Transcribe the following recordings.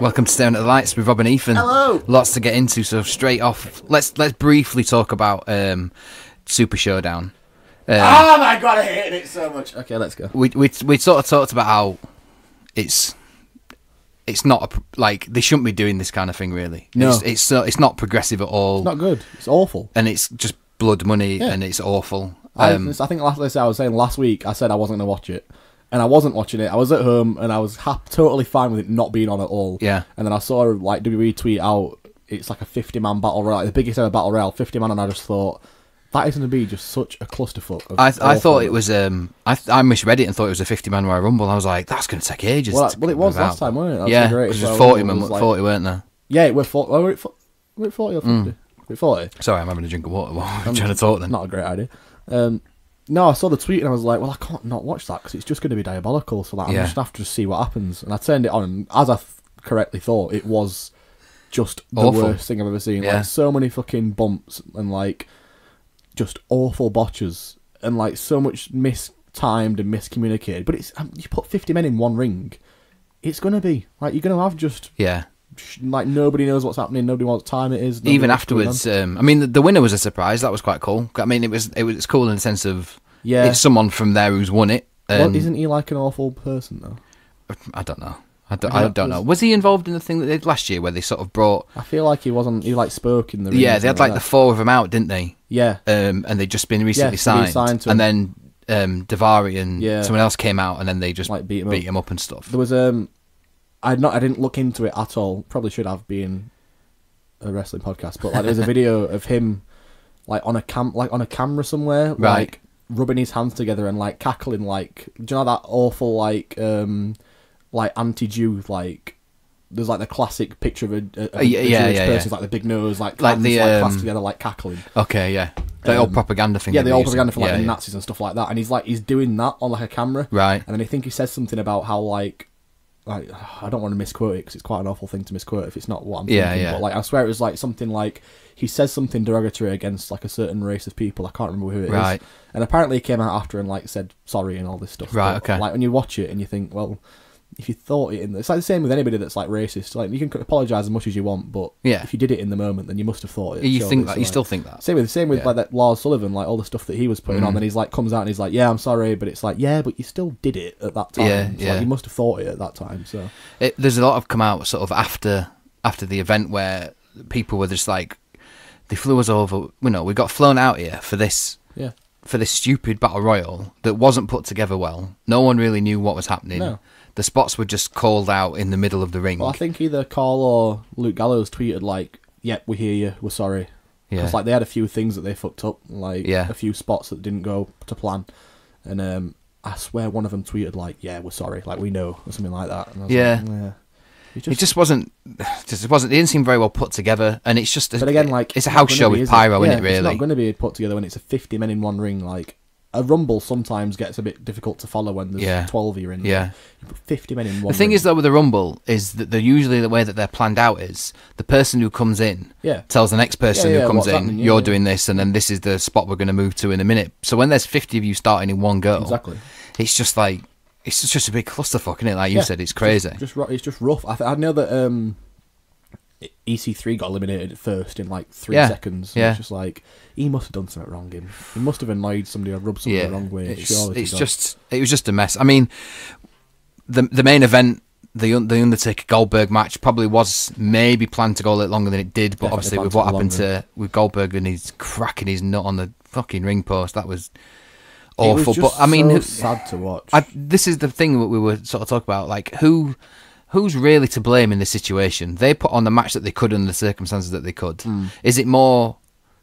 Welcome to Staring at the Lights with Rob and Ethan. Hello. Lots to get into, so straight off, let's briefly talk about SuperShow Down. Oh my god, I hated it so much. Okay, let's go. We sort of talked about how it's not like they shouldn't be doing this kind of thing, really. No, it's not progressive at all. It's not good. It's awful, and it's just blood money, and it's awful. I think I was saying last week, I said I wasn't going to watch it. And I wasn't watching it. I was at home, and I was totally fine with it not being on at all. Yeah. And then I saw like WWE tweet out, it's like a 50-man battle royale, like the biggest ever battle royale, 50 man, and I just thought that is going to be just such a clusterfuck. I thought it was. I misread it and thought it was a 50-man Royal Rumble. I was like, that's going to take ages. Well, it was last time, wasn't it? Yeah, because it was 40 men, 40, weren't there? Yeah, it was 40. Were it 40 or 50? Were it 40? Sorry, I'm having a drink of water while I'm trying to talk. Then not a great idea. No, I saw the tweet and I was like, well, I can't not watch that because it's just going to be diabolical. So like, I'm just going to have to see what happens. And I turned it on, and as I correctly thought, it was just the awful. Worst thing I've ever seen. Yeah. Like, so many fucking bumps and like just awful botches and like so much mistimed and miscommunicated. But it's you put 50 men in one ring, it's going to be like you're going to have just like nobody knows what's happening, nobody knows what time it is. Even afterwards, I mean, the winner was a surprise. That was quite cool. I mean, it was cool in the sense of it's someone from there who's won it. Well, isn't he like an awful person though? I don't know. I don't know. Was he involved in the thing that they did last year where they sort of brought? I feel like he wasn't. He like spoke in the ring. Yeah, they had like the four of them out, didn't they? Yeah. And they'd just been recently signed and then Davari and someone else came out, and then they just like beat him up and stuff. There was I didn't look into it at all. Probably should have, been a wrestling podcast, but like there's a video of him like on a camera somewhere, like rubbing his hands together and like cackling, like, do you know that awful like anti-Jew, like there's like the classic picture of a Jewish person, like the big nose, like hands the clasped together, like cackling. Okay, yeah. The old propaganda thing. Yeah, the old propaganda for like the Nazis and stuff like that. And he's doing that on like a camera, right? And then I think he says something about how like I don't want to misquote it because it's quite an awful thing to misquote if it's not what I'm thinking. But like I swear it was like something like he says something derogatory against like a certain race of people. I can't remember who it is. And apparently he came out after and like said sorry and all this stuff. Right. But, okay. Like when you watch it and you think, well, if you thought it it's like the same with anybody that's like racist. Like you can apologise as much as you want, but if you did it in the moment, then you must have thought it. You think that? You still think that? Same with like that Lars Sullivan, like all the stuff that he was putting on. Then he's like comes out and he's like, yeah, I'm sorry, but it's like, yeah, but you still did it at that time. Like, you must have thought it at that time. So there's a lot of come out sort of after the event where people were just like, they flew us over. We got flown out here for this. Yeah. For this stupid battle royal that wasn't put together well. No one really knew what was happening. No. The spots were just called out in the middle of the ring. Well, I think either Carl or Luke Gallows tweeted like, "Yep, we hear you. We're sorry." Because like they had a few things that they fucked up, like a few spots that didn't go to plan, and I swear one of them tweeted like, "Yeah, we're sorry. Like we know," or something like that. And I was like, yeah. It just wasn't. It didn't seem very well put together, and it's just. But again, like it's a house show with pyro, isn't it? Really, it's not going to be put together when it's a 50 men in one ring. Like a rumble sometimes gets a bit difficult to follow when there's 12 of you in. Yeah, you put 50 men in one. The thing ring. is though with the rumble is that usually the way that they're planned out is the person who comes in tells the next person who comes in, you're doing this, and then this is the spot we're going to move to in a minute. So when there's 50 of you starting in one go, it's just like. It's just a big clusterfuck, isn't it? Like you said, it's crazy. It's just rough. I know that EC3 got eliminated at first in like 3 seconds. Yeah. It's just like, he must have done something wrong. He must have annoyed somebody or rubbed somebody the wrong way. It was just a mess. I mean, the main event, the Undertaker Goldberg match, probably was maybe planned to go a little longer than it did, but obviously with what happened with Goldberg and he's cracking his nut on the fucking ring post, that was awful. It was just but I mean, sad to watch. This is the thing that we were sort of talking about. Like, who's really to blame in this situation? They put on the match that they could under the circumstances that they could. Is it more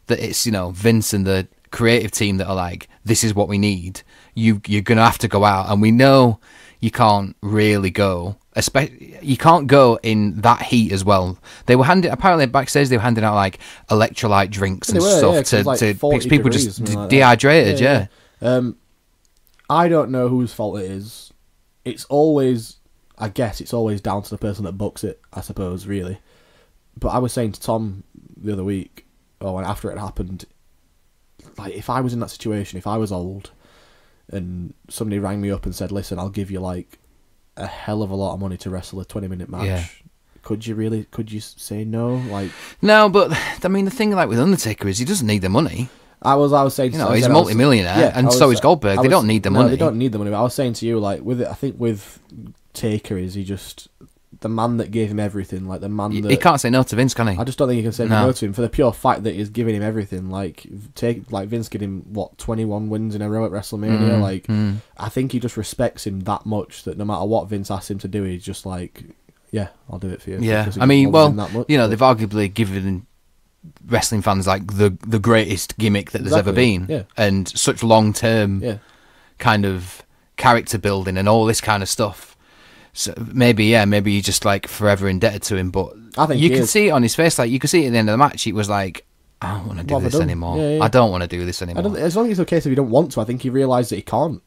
that it's Vince and the creative team that are like, this is what we need. You're gonna have to go out, and we know you can't really go. You can't go in that heat as well. They were apparently backstage. They were handing out like electrolyte drinks and stuff to people just dehydrated. Yeah. I don't know whose fault it is. I guess it's always down to the person that books it, I suppose, really. But I was saying to Tom the other week, after it happened, like, if I was in that situation, if I was old, and somebody rang me up and said, listen, I'll give you, like, a hell of a lot of money to wrestle a 20-minute match, could you say no? Like, no, but I mean, the thing like with Undertaker is he doesn't need the money. I was saying, he's a multi-millionaire, and so is Goldberg. They don't need the money. They don't need the money. But I was saying to you, like, I think with Taker, is he just the man that gave him everything? Like the man that he can't say no to Vince, can he? I just don't think he can say no to him for the pure fact that he's giving him everything. Like Vince gave him 21 wins in a row at WrestleMania. I think he just respects him that much that no matter what Vince asks him to do, he's just like, yeah, I'll do it for you. Yeah, I mean, well, they've arguably given wrestling fans like the greatest gimmick that there's ever been, and such long-term kind of character building and all this kind of stuff. So maybe you're just like forever indebted to him. But I think you can see it on his face, like you can see it at the end of the match. He was like, I don't want to do this anymore. I don't want to do this anymore. As long as it's a case of he don't want to, I think he realised that he can't.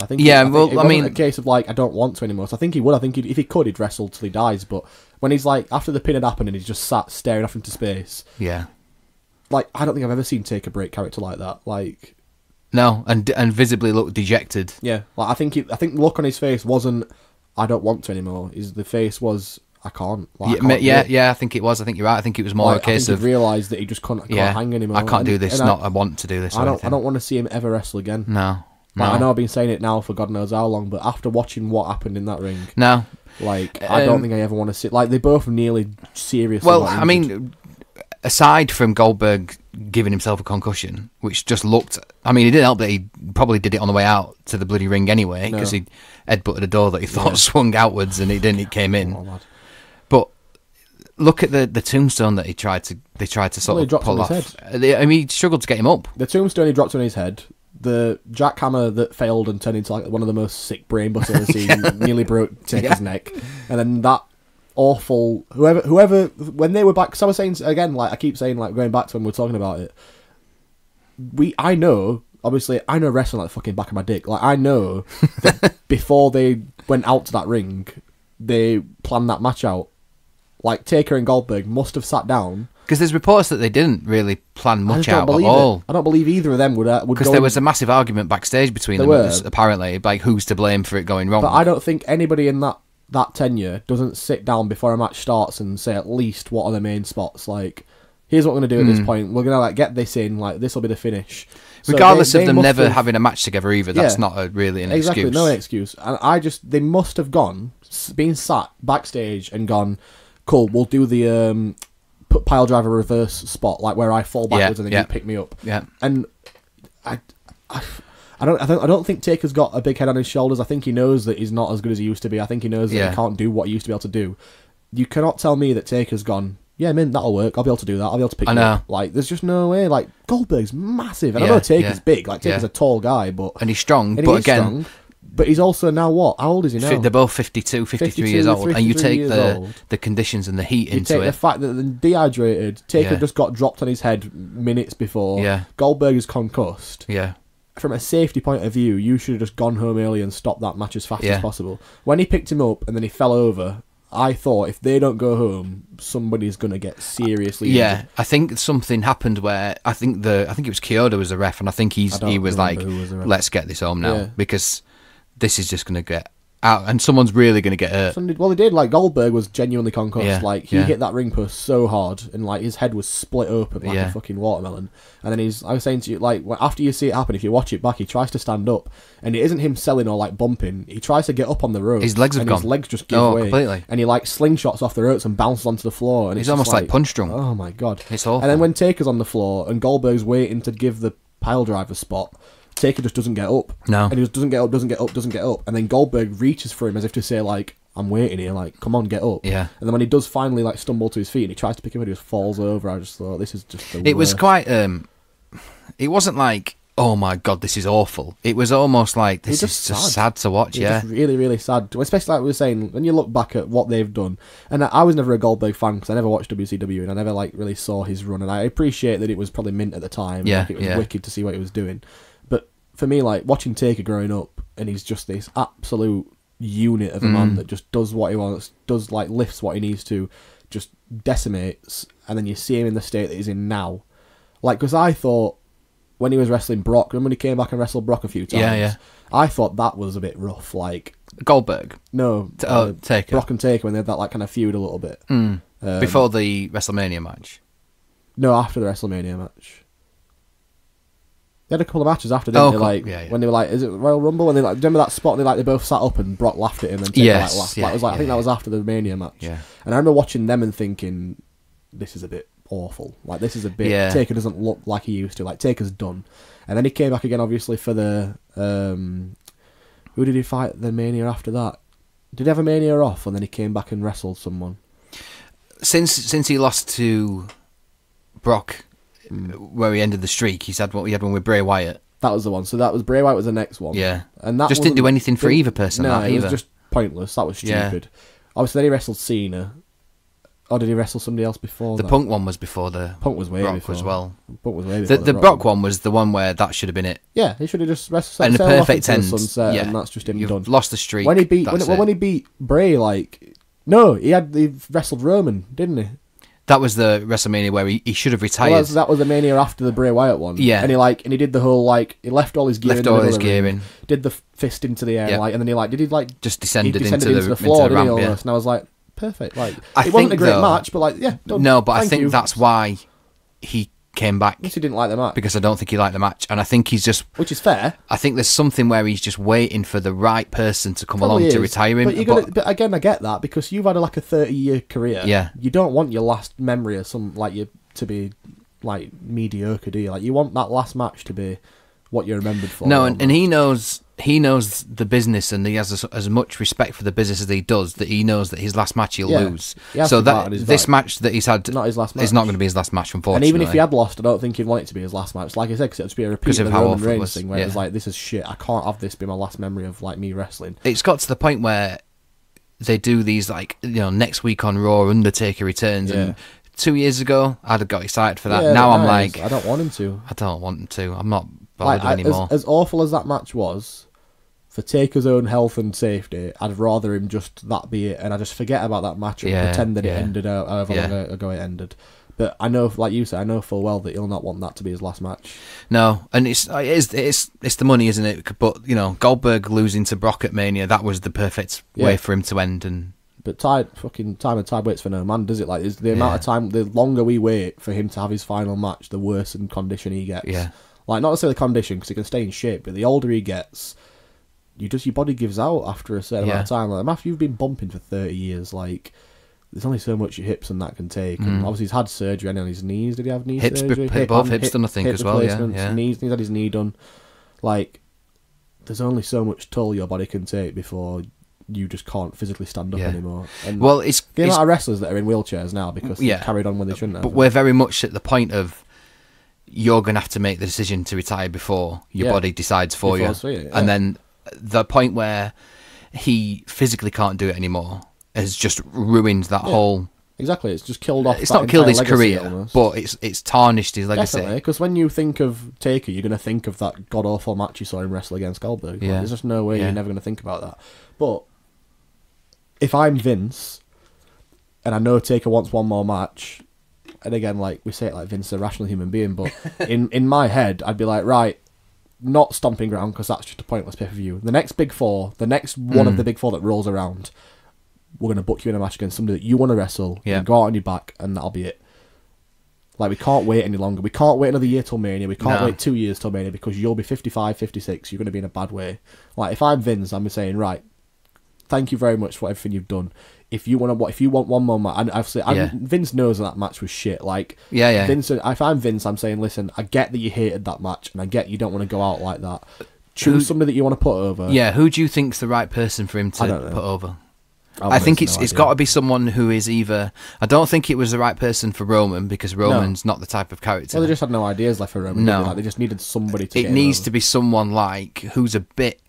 I think it wasn't a case of like I don't want to anymore. So I think he would. I think if he could, he'd wrestle till he dies. But when he's like after the pin had happened and he's just sat staring off into space, like I don't think I've ever seen Taker break character like that. Like no, and visibly look dejected. Yeah, like I think the look on his face wasn't I don't want to anymore. The face was I can't. Like, I think it was. I think you're right. I think it was more a case of realised that he just can't hang anymore. I can't do this. I want to do this. I don't want to see him ever wrestle again. No. I know I've been saying it now for God knows how long, but after watching what happened in that ring, like I don't think I ever want to see. Like they both nearly seriously. Well, I mean, aside from Goldberg giving himself a concussion, which just looked. I mean, it didn't help that he probably did it on the way out to the bloody ring anyway, because he headbutted a door that he thought swung outwards, and it didn't. It came in. Oh, but look at the tombstone that they tried to sort of pull off. I mean, he struggled to get him up. The tombstone he dropped on his head. The jackhammer that failed and turned into like one of the most sick brain busters I've ever seen, nearly broke Taker's neck, and then that awful whoever when they were back. So I was saying again, like I keep saying, like going back to when we were talking about it. I know wrestling like the fucking back of my dick. Like I know that before they went out to that ring, they planned that match out. Like Taker and Goldberg must have sat down. Because there's reports that they didn't really plan much out at all. I don't believe either of them would. Because there was a massive argument backstage between them, apparently, like who's to blame for it going wrong. But I don't think anybody in that tenure doesn't sit down before a match starts and say at least what are the main spots. Like, here's what we're going to do at this point. We're going to like get this in. Like, this will be the finish. Regardless of them never having a match together either, that's not really an excuse. Exactly, no excuse. And they must have been sat backstage and gone, cool, we'll do the pile driver reverse spot, like where I fall backwards and then you pick me up. Yeah. And I don't think Taker's got a big head on his shoulders. I think he knows that he's not as good as he used to be. I think he knows that he can't do what he used to be able to do. You cannot tell me that Taker's gone, yeah, man, that'll work. I'll be able to do that. I'll be able to pick you up. Like, there's just no way. Like, Goldberg's massive. And I know Taker's big. Like, Taker's a tall guy, but he's strong. But again, but he's also now what? How old is he now? They're both 52, 53 years old. And you take the conditions and the heat into it. You take the fact that they're dehydrated. Taker just got dropped on his head minutes before. Yeah. Goldberg is concussed. Yeah. From a safety point of view, you should have just gone home early and stopped that match as fast as possible. When he picked him up and then he fell over, I thought if they don't go home, somebody's going to get seriously injured. Yeah, I think something happened where I think it was Kyoto was the ref, and I think he was like, let's get this home now because this is just going to get out, and someone's really going to get hurt. Well, they did. Like Goldberg was genuinely concussed. Yeah, like he hit that ring post so hard, and like his head was split open like a fucking watermelon. And then I was saying to you, like after you see it happen, if you watch it back, he tries to stand up, and it isn't him selling or like bumping. He tries to get up on the ropes. His legs have gone. His legs just give way completely. And he like slingshots off the ropes and bounces onto the floor. And he's almost like punch drunk. Oh my god, it's awful. And then when Taker's on the floor and Goldberg's waiting to give the pile driver spot, Taker just doesn't get up. No. And he just doesn't get up. And then Goldberg reaches for him as if to say, like, I'm waiting here, like, come on, get up. Yeah. And then when he does finally, like, stumble to his feet and he tries to pick him up, he just falls over. I just thought, this is just the worst. It was quite, it wasn't like, oh my god, this is awful. It was almost like, this is just sad to watch, It's just really, really sad. Especially like we were saying, when you look back at what they've done, and I was never a Goldberg fan because I never watched WCW and I never, like, really saw his run. And I appreciate that it was probably mint at the time. Yeah, like, it was wicked to see what he was doing. But for me, like, watching Taker growing up, and he's just this absolute unit of a man that just does what he wants, lifts what he needs to, just decimates, and then you see him in the state that he's in now. Like, because I thought when he was wrestling Brock, remember when he came back and wrestled Brock a few times? Yeah. I thought that was a bit rough. Like Goldberg? No. Taker. Brock and Taker, when they had that like kind of feud a little bit. Before the WrestleMania match? No, after the WrestleMania match. They had a couple of matches after, didn't they? Like when they were like, is it Royal Rumble? When they like, remember that spot? And they both sat up and Brock laughed at him and Taker laughed. It was like I think that was after the Mania match. Yeah. And I remember watching them and thinking, this is a bit awful. Like this is a bit. Taker doesn't look like he used to. Like Taker's done. And then he came back again, obviously for the who did he fight the Mania after that? Did he have a Mania off and then he came back and wrestled someone? Since he lost to Brock, where he ended the streak, he had one with Bray Wyatt. That was the one. So that was Bray Wyatt was the next one. Yeah, and that just didn't do anything for either person. No, it was just pointless. That was stupid. Obviously, then he wrestled Cena. Or did he wrestle somebody else before? The Punk one was before the Punk was way Brock before. as well. Punk was way before the Brock one was the one where that should have been it. Yeah, he should have just wrestled. And the perfect end. Sunset, and that's just him done. Lost the streak. When he beat Bray, like he wrestled Roman, didn't he? That was the WrestleMania where he should have retired. Well, that was the Mania after the Bray Wyatt one. Yeah, and he did the whole he left all his gear. Did the fist into the air, and then he just descended into the floor, didn't he, almost? And I was like, perfect. Like it wasn't a great match, but done. No, but I think that's why he came back. Yes, he didn't like the match because I don't think he liked the match, and I think he's just, which is fair. I think there's something where he's just waiting for the right person to come along to retire him. But again, I get that because you've had a 30-year career. Yeah, you don't want your last memory of to be mediocre, do you? Like you want that last match to be what you're remembered for. No, and he knows the business, and he has as much respect for the business as he does, that he knows that his last match he'll lose. So that this match that he's had not his last match. Is not going to be his last match, unfortunately. And even if he had lost, I don't think he'd want it to be his last match. Like I said, because it would be a repeat of the Roman Reigns thing, where it was like, this is shit. I can't have this be my last memory of me wrestling. It's got to the point where they do these next week on Raw, Undertaker returns, and 2 years ago I'd have got excited for that. Now I'm like, I don't want him to. I don't want him to. I'm not bothered anymore. As awful as that match was, for Taker's own health and safety, I'd rather him just that be it, and I just forget about that match and pretend that it ended however long ago it ended. But I know, like you said, I know full well that he'll not want that to be his last match. No, and it's the money, isn't it? But Goldberg losing to Brock at Mania, that was the perfect way for him to end. And but time and tide waits for no man, does it? Like is the amount of time, the longer we wait for him to have his final match, the worse in condition he gets. Yeah, like not necessarily condition because he can stay in shape, but the older he gets, your body gives out after a certain amount of time. Like after you've been bumping for 30 years, like there's only so much your hips and that can take. And obviously he's had surgery on his knees. Did he have knee surgery? Both hips done, I think, as well. Yeah. He's had his knee done. Like there's only so much toll your body can take before you just can't physically stand up anymore. And it's the amount of wrestlers that are in wheelchairs now because they carried on when they shouldn't have. But we're very much at the point of you're going to have to make the decision to retire before your body decides for you. And then the point where he physically can't do it anymore has just ruined that whole. Exactly, it's just killed off. It's not killed his career, but it's tarnished his legacy. Definitely, because when you think of Taker, you're going to think of that god awful match you saw him wrestle against Goldberg. Like, there's just no way you're never going to think about that. But if I'm Vince, and I know Taker wants one more match, and again, like we say it like Vince is a rational human being, but in my head, I'd be like, right. Not Stomping Ground, because that's just a pointless pay-per-view. The next Big Four, the next one of the Big Four that rolls around, we're going to book you in a match against somebody that you want to wrestle, and go out on your back, and that'll be it. Like, we can't wait any longer. We can't wait another year till Mania. We can't wait 2 years till Mania, because you'll be 55, 56, you're going to be in a bad way. Like, if I'm Vince, I'm saying, right, thank you very much for everything you've done. If you want one more match, and obviously, Vince knows that match was shit. Like, Vince, if I'm Vince, I'm saying, listen, I get that you hated that match, and I get you don't want to go out like that. Choose somebody that you want to put over. Yeah, who do you think's the right person for him to put over? I think it's got to be someone who is either. I don't think it was the right person for Roman because Roman's not the type of character. Well, they just had no ideas left for Roman. No, they just needed somebody to. It needs to be someone who's a bit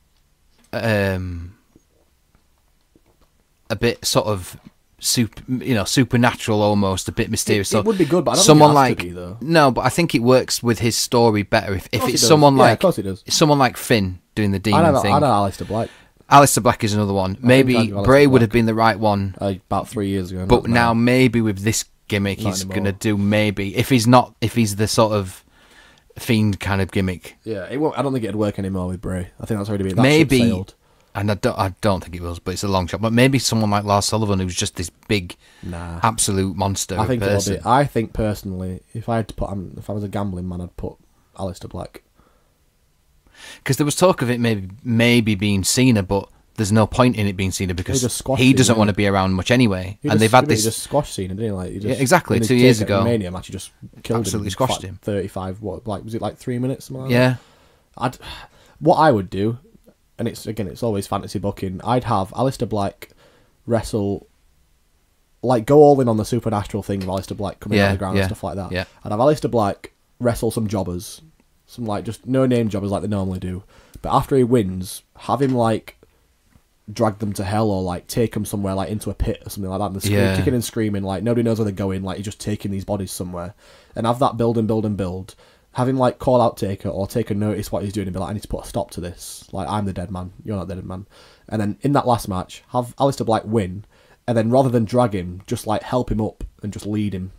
sort of supernatural almost, a bit mysterious. It would be good, but I don't someone think it has to be, though. No, but I think it works with his story better if it's someone of course it does. Someone like Finn doing the demon thing. I know Aleister Black. Aleister Black is another one. Maybe Bray would have been the right one about 3 years ago. But now maybe with this gimmick, he's going to do maybe if he's the sort of Fiend kind of gimmick. Yeah, it won't. I don't think it'd work anymore with Bray. I think that's already been maybe. And I don't think it will, but it's a long shot. But maybe someone like Lars Sullivan, who's just this big, absolute monster. I think person. It'll be. I think personally, if I was a gambling man, I'd put Aleister Black. Because there was talk of it maybe being Cena, but there's no point in it being Cena because he doesn't want to be around much anyway. They've had this. He just squashed Cena, didn't he? Like, he just, exactly. 2 years ago, Mania match, he just killed absolutely him. Squashed him. 35. Was it like 3 minutes? Something like yeah. That? What I would do, and it's always fantasy booking. I'd have Aleister Black wrestle, like go all in on the supernatural thing of Aleister Black coming out of the ground and stuff like that. Yeah. I'd have Aleister Black wrestle some jobbers, some like just no name jobbers like they normally do. But after he wins, have him like drag them to hell or like take them somewhere like into a pit or something like that, and they're kicking and screaming like nobody knows where they're going, like he's just taking these bodies somewhere, and have that build and build and build. Have him like call out Taker or Taker notice what he's doing and be like, I need to put a stop to this. Like, I'm the dead man, you're not the dead man. And then in that last match, have Aleister Black win, and then rather than drag him, just like help him up and just lead him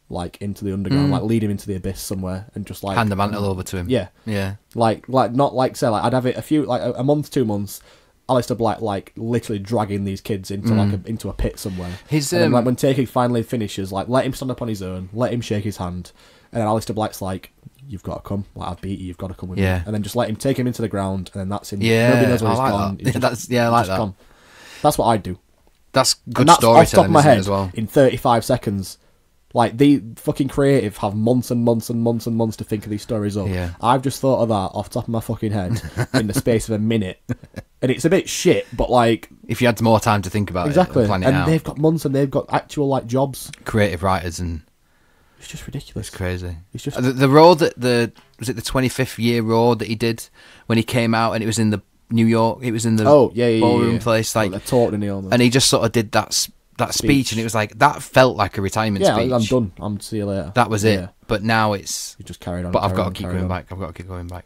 like into the underground, like lead him into the abyss somewhere, and just like hand the mantle over to him. Yeah. Like not like say like I'd have it a few like a month, 2 months. Aleister Black like literally dragging these kids into into a pit somewhere. And then, like when Taker finally finishes, like let him stand up on his own, let him shake his hand, and then Aleister Black's like, "You've got to come. Like I've beat you. You've got to come with me." And then just let him take him into the ground, and then that's him. Yeah, nobody knows where he's like gone. That. I like that. Gone. That's what I'd do. That's good and that's storytelling off the top of my head, as well. In 35 seconds. Like, the fucking creative have months and months and months and months to think of these stories up. Yeah. I've just thought of that off the top of my fucking head in the space of a minute. And it's a bit shit, but like... If you had more time to think about it and plan it out. They've got months and they've got actual, like, jobs. Creative writers and... It's just ridiculous. It's crazy. It's just... The Raw that was it the 25th year Raw that he did when he came out and it was in the New York, it was in the ballroom place. Like, they're talking in the and he just sort of did that speech, and it was like that felt like a retirement speech. I'm done. I'm see you later. That was it. But now it's you just carried on. But I've got to keep going back. I've got to keep going back.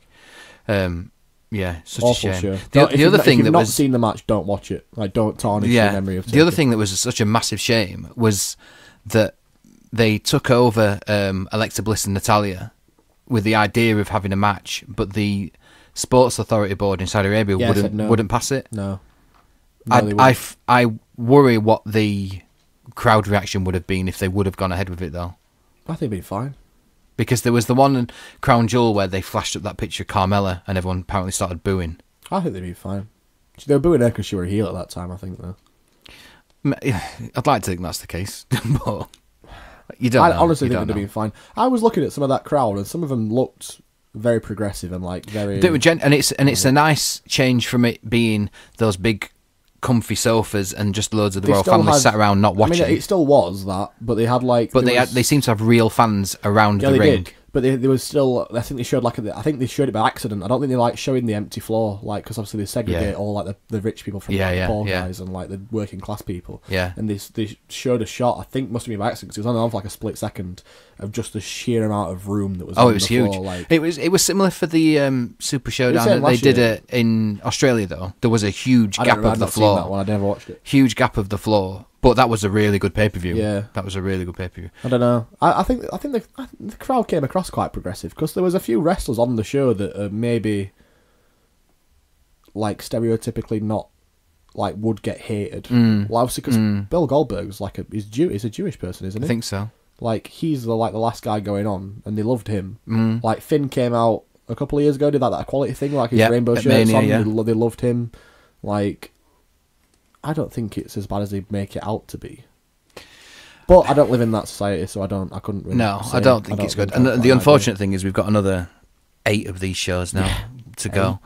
Such awful a shame. Show. The other thing if you've that not was seen the match, don't watch it. Like, don't tarnish your memory of. The other thing that was such a massive shame was that they took over Alexa Bliss and Natalya with the idea of having a match, but the Sports Authority Board in Saudi Arabia wouldn't pass it. No. I worry what the crowd reaction would have been if they would have gone ahead with it, though. I think it'd be fine. Because there was the one in Crown Jewel where they flashed up that picture of Carmella and everyone apparently started booing. I think they'd be fine. They were booing her because she were a heel at that time, I think, though. I'd like to think that's the case, but you don't know. I honestly think they'd be fine. I was looking at some of that crowd and some of them looked very progressive and like very... And it's a nice change from it being those big comfy sofas and just loads of the royal family sat around not watching. I mean, it still was that, but they had like... But they seem to have real fans around the ring. Did. But there was still... I think they showed I think they showed it by accident. I don't think they like showing the empty floor, like, because obviously they segregate all like the rich people from the poor guys and like the working class people. Yeah. And they showed a shot, I think must have been by accident, because it was only on for like a split second, of just the sheer amount of room that was on the floor. It was huge. Like, it was similar for the Super Show Down. They did it in Australia, though. There was a huge gap of the floor. That one. I never watched it. Huge gap of the floor. But that was a really good pay-per-view. Yeah. That was a really good pay-per-view. I don't know. I think the crowd came across quite progressive, because there was a few wrestlers on the show that maybe like stereotypically not like would get hated. Well, obviously because Bill Goldberg's like he's a Jewish person, isn't he? I think so. Like he's the last guy going on, and they loved him. Like Finn came out a couple of years ago, did that equality thing, like his rainbow shirt on. They loved him. Like, I don't think it's as bad as they make it out to be. But I don't live in that society, so I couldn't really. No, I don't think it's good. And the unfortunate thing is we've got another 8 of these shows now to go.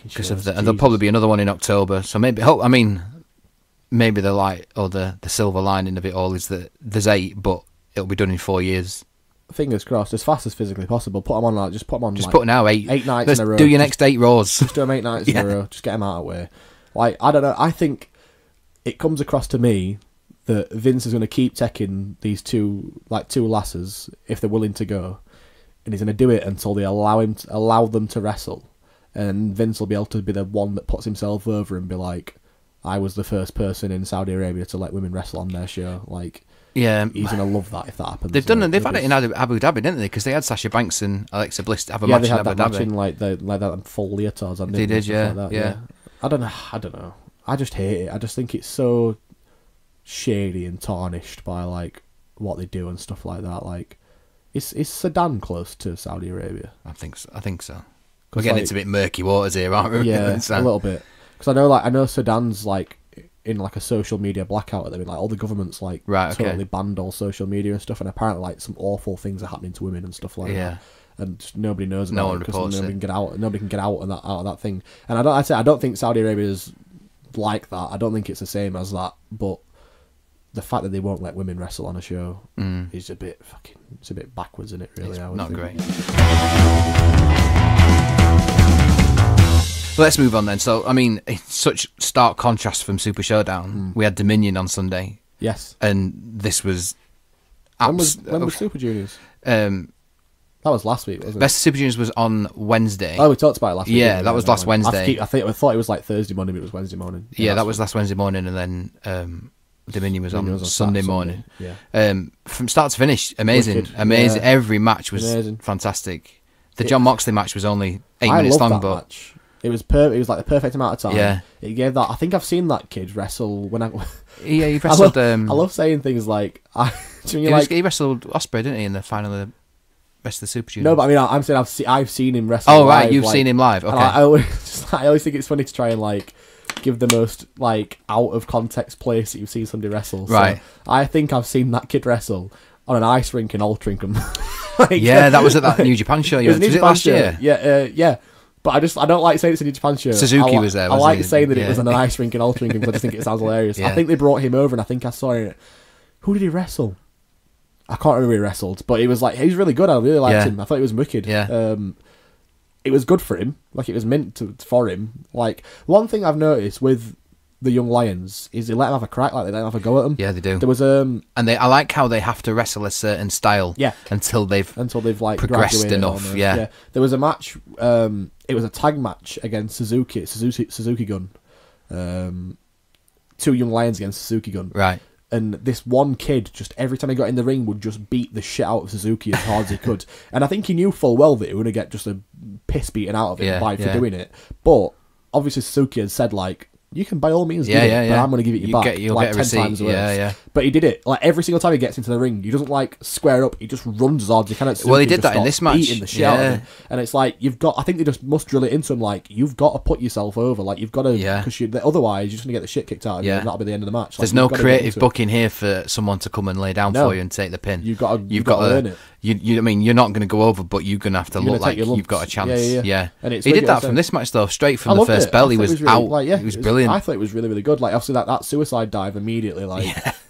Because of and there'll probably be another one in October. So maybe the light or the silver lining of it all is that there's 8, but it'll be done in 4 years. Fingers crossed, as fast as physically possible. Put them on just put them on. Just put now 8 nights Let's in a row. Do your next 8 Raws. Just do them 8 nights in a row. Just get them out of the way. Like, I don't know. I think it comes across to me that Vince is going to keep taking these two lasses if they're willing to go, and he's going to do it until they allow them to wrestle, and Vince will be able to be the one that puts himself over and be like, I was the first person in Saudi Arabia to let women wrestle on their show. Like, yeah, he's gonna love that if that happens. They've had it in Abu Dhabi, didn't they? Because they had Sasha Banks and Alexa Bliss have a match in Abu Dhabi. Yeah, they had that match in like that full leotards. They did, yeah, like yeah. I don't know. I just hate it. I just think it's so shady and tarnished by like what they do and stuff like that. Like, is Sudan close to Saudi Arabia? I think so. We're getting into a bit murky waters here, aren't we? Yeah, a little bit. Because I know Sudan's like in like a social media blackout at the minute. Like all the governments like totally banned all social media and stuff, and apparently like some awful things are happening to women and stuff like that. And just nobody knows about it because nobody can get out. Nobody can get out of that thing. And I don't think Saudi Arabia is like that. I don't think it's the same as that. But the fact that they won't let women wrestle on a show is a bit backwards, isn't it? Really, it's not great. Let's move on then. So, I mean, it's such stark contrast from Super Showdown. We had Dominion on Sunday. Yes. And this was... When was Super Juniors? That was last week, wasn't it? Best of Super Juniors was on Wednesday. Oh, we talked about it last week. Yeah, that was last Wednesday. I thought it was like Thursday morning, but it was Wednesday morning. Yeah, that was last Wednesday morning, and then Dominion was on Sunday morning. Yeah. From start to finish, amazing. Yeah. Every match was fantastic. The John Moxley match was only 8 minutes long, but... match. It was It was like the perfect amount of time. Yeah, it gave that. I think I've seen that kid wrestle when I. Yeah, he wrestled. I love saying things like. He wrestled Osprey, didn't he, in the final of the rest of the Super Juniors? No, but I mean, I'm saying I've seen him wrestle. Oh right, you've seen him live. Okay. I always think it's funny to try and like give the most like out of context place that you've seen somebody wrestle. Right. So I think I've seen that kid wrestle on an ice rink in Altrincham. That was at that New Japan show. Was it last year? Yeah. But I don't like saying it's a New Japan show. Suzuki was there. I like saying that it was on an ice rink in Altrincham because I just think it sounds hilarious. I think they brought him over, and I think I saw it. Who did he wrestle? I can't remember who he wrestled, but he was really good. I really liked him. I thought he was wicked. Yeah. It was good for him. Like, it was meant for him. Like, one thing I've noticed with the Young Lions is they let them have a crack, like they let them have a go at them. Yeah, they do. There was and I like how they have to wrestle a certain style. Yeah. Until they've like progressed enough. Almost. Yeah. There was a match. It was a tag match against Suzuki Gun. 2 Young Lions against Suzuki Gun. Right. And this one kid, just every time he got in the ring, would just beat the shit out of Suzuki as hard as he could. And I think he knew full well that he was going to get just a piss beaten out of him for doing it. But obviously Suzuki had said, like, you can by all means do it, but I'm going to give it you back. You'll like get 10 times worse. Yeah. But he did it. Like, every single time he gets into the ring, he doesn't, like, square up. He just runs as hard as he can at Suzuki. Well, he did that in this match. Beating the shit out of him. And it's like, I think they just must drill it into him, like, you've got to put yourself over. Like, you've got to, because otherwise you're just going to get the shit kicked out of you, and that'll be the end of the match. Like, there's no creative booking here for someone to come and lay down for you and take the pin. You've got to earn it. I mean, you're not going to go over, but you're going to have to look like you've got a chance. Yeah. And he did that from this match, though, straight from the first bell. He was out. It was brilliant. I thought it was really, really good. Like, obviously, that suicide dive immediately, like,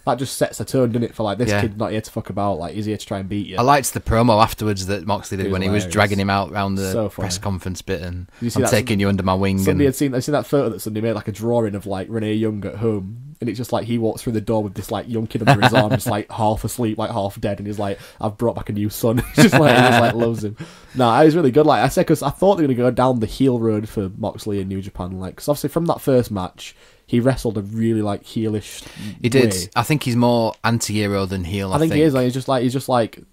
that just sets the tone, doesn't it, for, like, this kid's not here to fuck about. Like, he's here to try and beat you. I liked the promo afterwards that Moxley did when he was dragging him out around the press conference bit and I'm taking you under my wing. I'd seen that photo that somebody made, like, a drawing of, like, Renee Young at home. And it's just like he walks through the door with this like young kid under his arm, just like half asleep, like half dead, and he's like, "I've brought back a new son." He's just like, he just like loves him. No, it was really good. Like I said, because I thought they were going to go down the heel road for Moxley in New Japan. Like, because obviously from that first match, he wrestled a really like heelish. He did. I think he's more anti-hero than heel. I think he is. Like, he's just like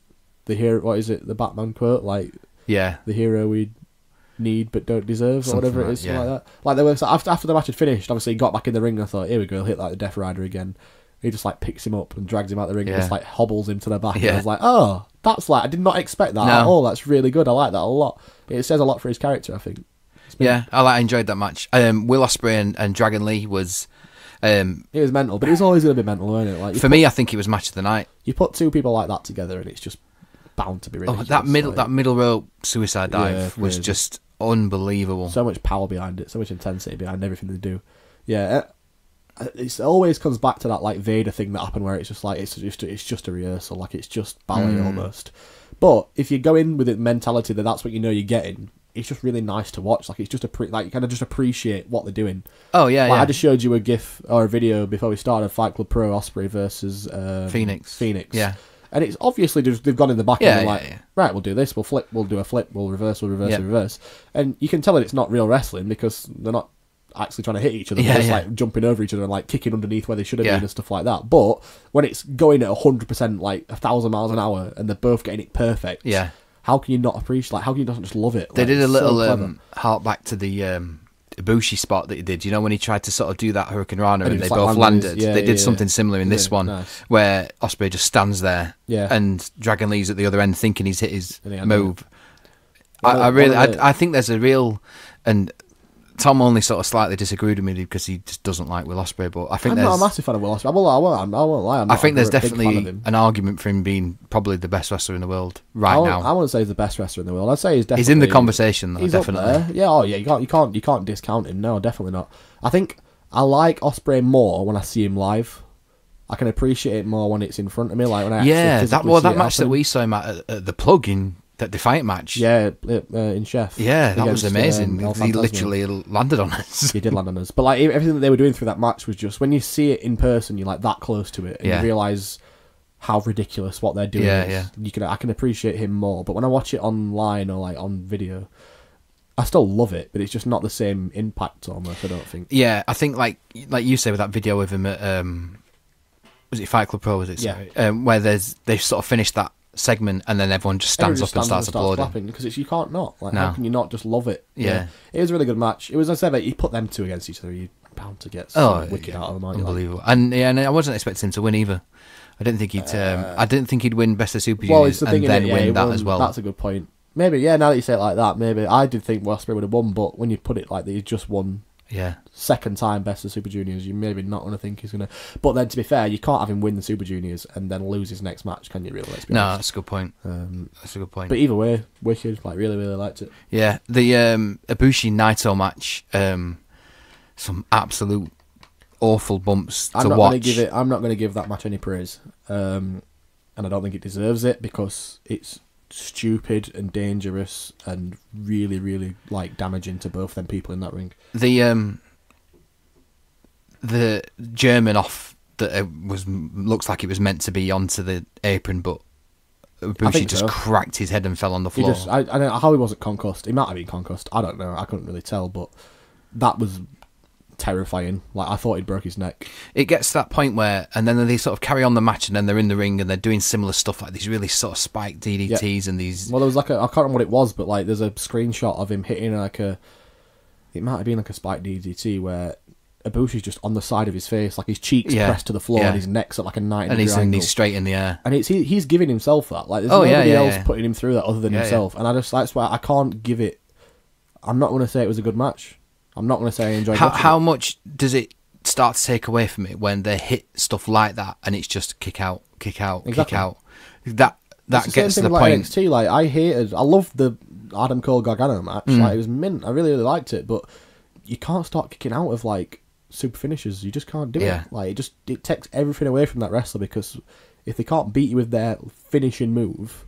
the hero. What is it? The Batman quote? Like, the hero we need but don't deserve, or whatever it is, something like that. Like, they were after the match had finished, obviously he got back in the ring and I thought, here we go, he'll hit like the Death Rider again. He just like picks him up and drags him out the ring and just like hobbles him to the back. And I was like, oh, that's like, I did not expect that at all. That's really good. I like that a lot. It says a lot for his character, I think. I enjoyed that match. Will Ospreay and Dragon Lee was it was mental, but it was always going to be mental, wasn't it? Like, for me, I think it was match of the night. You put 2 people like that together and it's just bound to be ridiculous. That middle rope suicide dive was just unbelievable. So much power behind it, so much intensity behind everything they do. It always comes back to that like Vader thing that happened where it's just like it's just a rehearsal, like it's just ballet almost. But if you go in with the mentality that that's what you know you're getting, it's just really nice to watch. Like, it's just like you kind of just appreciate what they're doing. Oh yeah, I just showed you a GIF or a video before we started. Fight Club Pro Ospreay versus Phoenix. Yeah. And it's obviously just they've gone in the back and right, we'll do this, we'll flip, we'll do a flip, we'll reverse, reverse. And you can tell that it's not real wrestling because they're not actually trying to hit each other, just like jumping over each other and like kicking underneath where they should have been and stuff like that. But when it's going at 100%, like 1,000 miles an hour, and they're both getting it perfect, how can you not appreciate? Like, how can you not just love it? They did a little hark back to the Ibushi spot that he did. You know, when he tried to sort of do that Hurricane Rana and they both landed. They did something similar in this one, where Ospreay just stands there, and Dragon Lee's at the other end thinking he's hit his move. I think there's a real, and Tom only sort of slightly disagreed with me because he just doesn't like Will Ospreay, but I think I'm not a massive fan of Will Ospreay. I won't lie. I think there's definitely an argument for him being probably the best wrestler in the world now. I wouldn't say he's the best wrestler in the world. I'd say he's in the conversation, though, he's definitely. Up there. Yeah, you can't discount him. No, definitely not. I think I like Ospreay more when I see him live. I can appreciate it more when it's in front of me, like when I that match that we saw him at the Plug in. That Defiant match. Yeah, in Chef. Yeah, that was amazing. He literally landed on us. He did land on us. But like everything that they were doing through that match was just, when you see it in person, you're like that close to it, and you realise how ridiculous what they're doing is. I can appreciate him more. But when I watch it online or like on video, I still love it, but it's just not the same impact almost, I don't think. Yeah, I think like you say with that video of him at was it Fight Club Pro, was it? Yeah. Where they've sort of finished that segment and then everyone just stands up and starts applauding, because you can't not, like, how can you not just love it? It was a really good match. It was, I said, like, you put them two against each other, you're bound to get wicked out of them, aren't you? Unbelievable. And I wasn't expecting him to win either. I didn't think he'd win Best of Super Juniors and then win that as well. That's a good point. Maybe, now that you say it like that, maybe I did think Ospreay would have won, but when you put it like that, he just won. Second time Best of Super Juniors, you're maybe not going to think he's going to. But then, to be fair, you can't have him win the Super Juniors and then lose his next match, can you? Really? Let's be honest. That's a good point. That's a good point. But either way, wicked. Like, really, really liked it. Yeah, the Ibushi Naito match, some absolute awful bumps to watch. I'm not going to give that match any praise, and I don't think it deserves it because it's stupid and dangerous and really, really like damaging to both them people in that ring. The German off that looks like it was meant to be onto the apron, but Ibushi just cracked his head and fell on the floor. I don't know how he wasn't concussed. He might have been concussed. I don't know. I couldn't really tell, but that was terrifying. Like, I thought he'd broke his neck. It gets to that point where, and then they sort of carry on the match, and then they're in the ring and they're doing similar stuff, like these really sort of spiked DDTs and these. Well, there was like I can't remember what it was, but like there's a screenshot of him hitting it might have been like a spiked DDT where Ibushi's just on the side of his face, like his cheeks pressed to the floor and his neck's at like a 90 and he's straight in the air, and he's giving himself that. Like, there's nobody else putting him through that other than himself, and that's why I can't give it. I'm not going to say it was a good match. I'm not going to say I enjoyed it. How much does it start to take away from it when they hit stuff like that and it's just kick out, kick out, kick out? That gets to the point. NXT, like, I loved the Adam Cole Gargano match. Like, it was mint. I really, really liked it, but you can't start kicking out of like super finishes. You just can't do it. Like, it takes everything away from that wrestler, because if they can't beat you with their finishing move,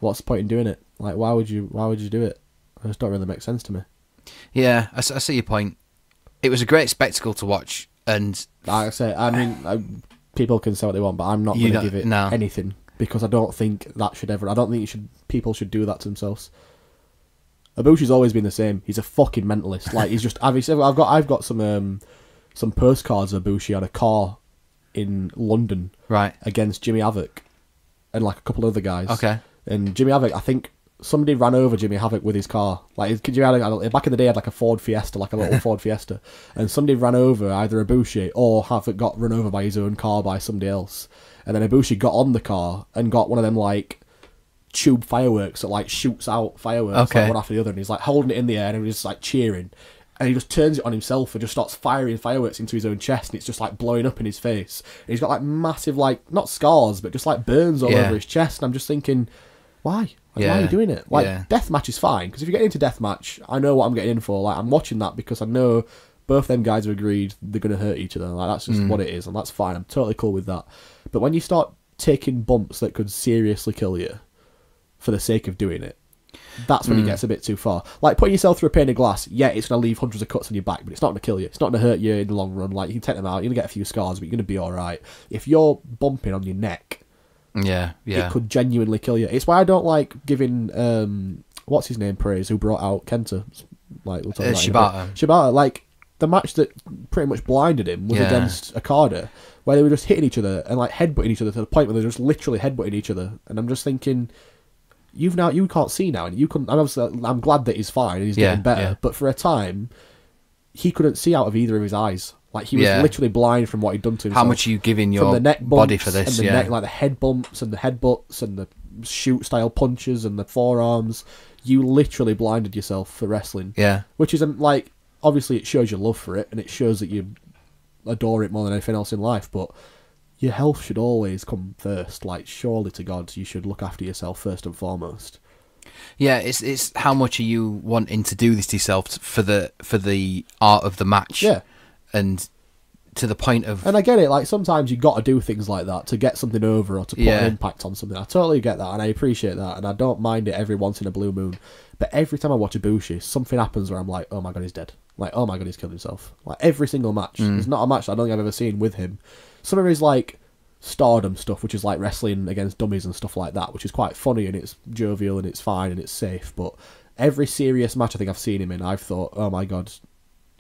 what's the point in doing it? Like, why would you do it? It just don't really make sense to me. Yeah, I see your point. It was a great spectacle to watch, and like I say, I mean, people can say what they want, but I'm not going to give it anything, because I don't think that should ever. I don't think people should do that to themselves. Ibushi's always been the same. He's a fucking mentalist. Like, he's just. I've got some postcards of Ibushi on a car in London, right, against Jimmy Havoc and like a couple of other guys. Okay, and Jimmy Havoc, I think. Somebody ran over Jimmy Havoc with his car. Like, Jimmy Havoc, back in the day, had like a Ford Fiesta, like a little Ford Fiesta, and somebody ran over either Ibushi or Havoc got run over by his own car by somebody else, and then Ibushi got on the car and got one of them like tube fireworks that like shoots out fireworks like, one after the other, and he's like holding it in the air and he's just like cheering, and he just turns it on himself and just starts firing fireworks into his own chest, and it's just like blowing up in his face. And he's got like massive, like, not scars, but just like burns all over his chest, and I'm just thinking, why? Why are you doing it? Like, deathmatch is fine, because if you get into deathmatch, I know what I'm getting in for. Like, I'm watching that because I know both them guys have agreed they're going to hurt each other. Like, that's just what it is, and that's fine. I'm totally cool with that. But when you start taking bumps that could seriously kill you for the sake of doing it, that's when it gets a bit too far. Like, putting yourself through a pane of glass, it's going to leave hundreds of cuts on your back, but it's not going to kill you. It's not going to hurt you in the long run. Like, you can take them out, you're going to get a few scars, but you're going to be alright. If you're bumping on your neck, it could genuinely kill you. It's why I don't like giving what's his name praise, who brought out Kenta. Like, we'll talk about Shibata. Shibata, like, the match that pretty much blinded him was against Okada, where they were just hitting each other and like headbutting each other to the point where they're just literally headbutting each other. And I'm just thinking, you can't see now, and you couldn't. I'm glad that he's fine and he's getting better, but for a time, he couldn't see out of either of his eyes. Like he was literally blind from what he'd done to himself. How much are you giving your body for this? And the neck, like the head bumps and the headbutts and the shoot style punches and the forearms. You literally blinded yourself for wrestling. Yeah, which is like. Obviously, it shows your love for it, and it shows that you adore it more than anything else in life, but your health should always come first. Like, surely to God, you should look after yourself first and foremost. Yeah, it's how much are you wanting to do this to yourself for the art of the match? Yeah. And to the point of... And I get it, like, sometimes you got to do things like that to get something over or to put an impact on something. I totally get that, and I appreciate that, and I don't mind it every once in a blue moon. But every time I watch Ibushi, something happens where I'm like, oh my God, he's dead. Like, oh my God, he's killed himself. Like, every single match. There's not a match I don't think I've ever seen with him. Some of his, like, stardom stuff, which is, like, wrestling against dummies and stuff like that, which is quite funny and it's jovial and it's fine and it's safe. But every serious match I think I've seen him in, I've thought, oh my God,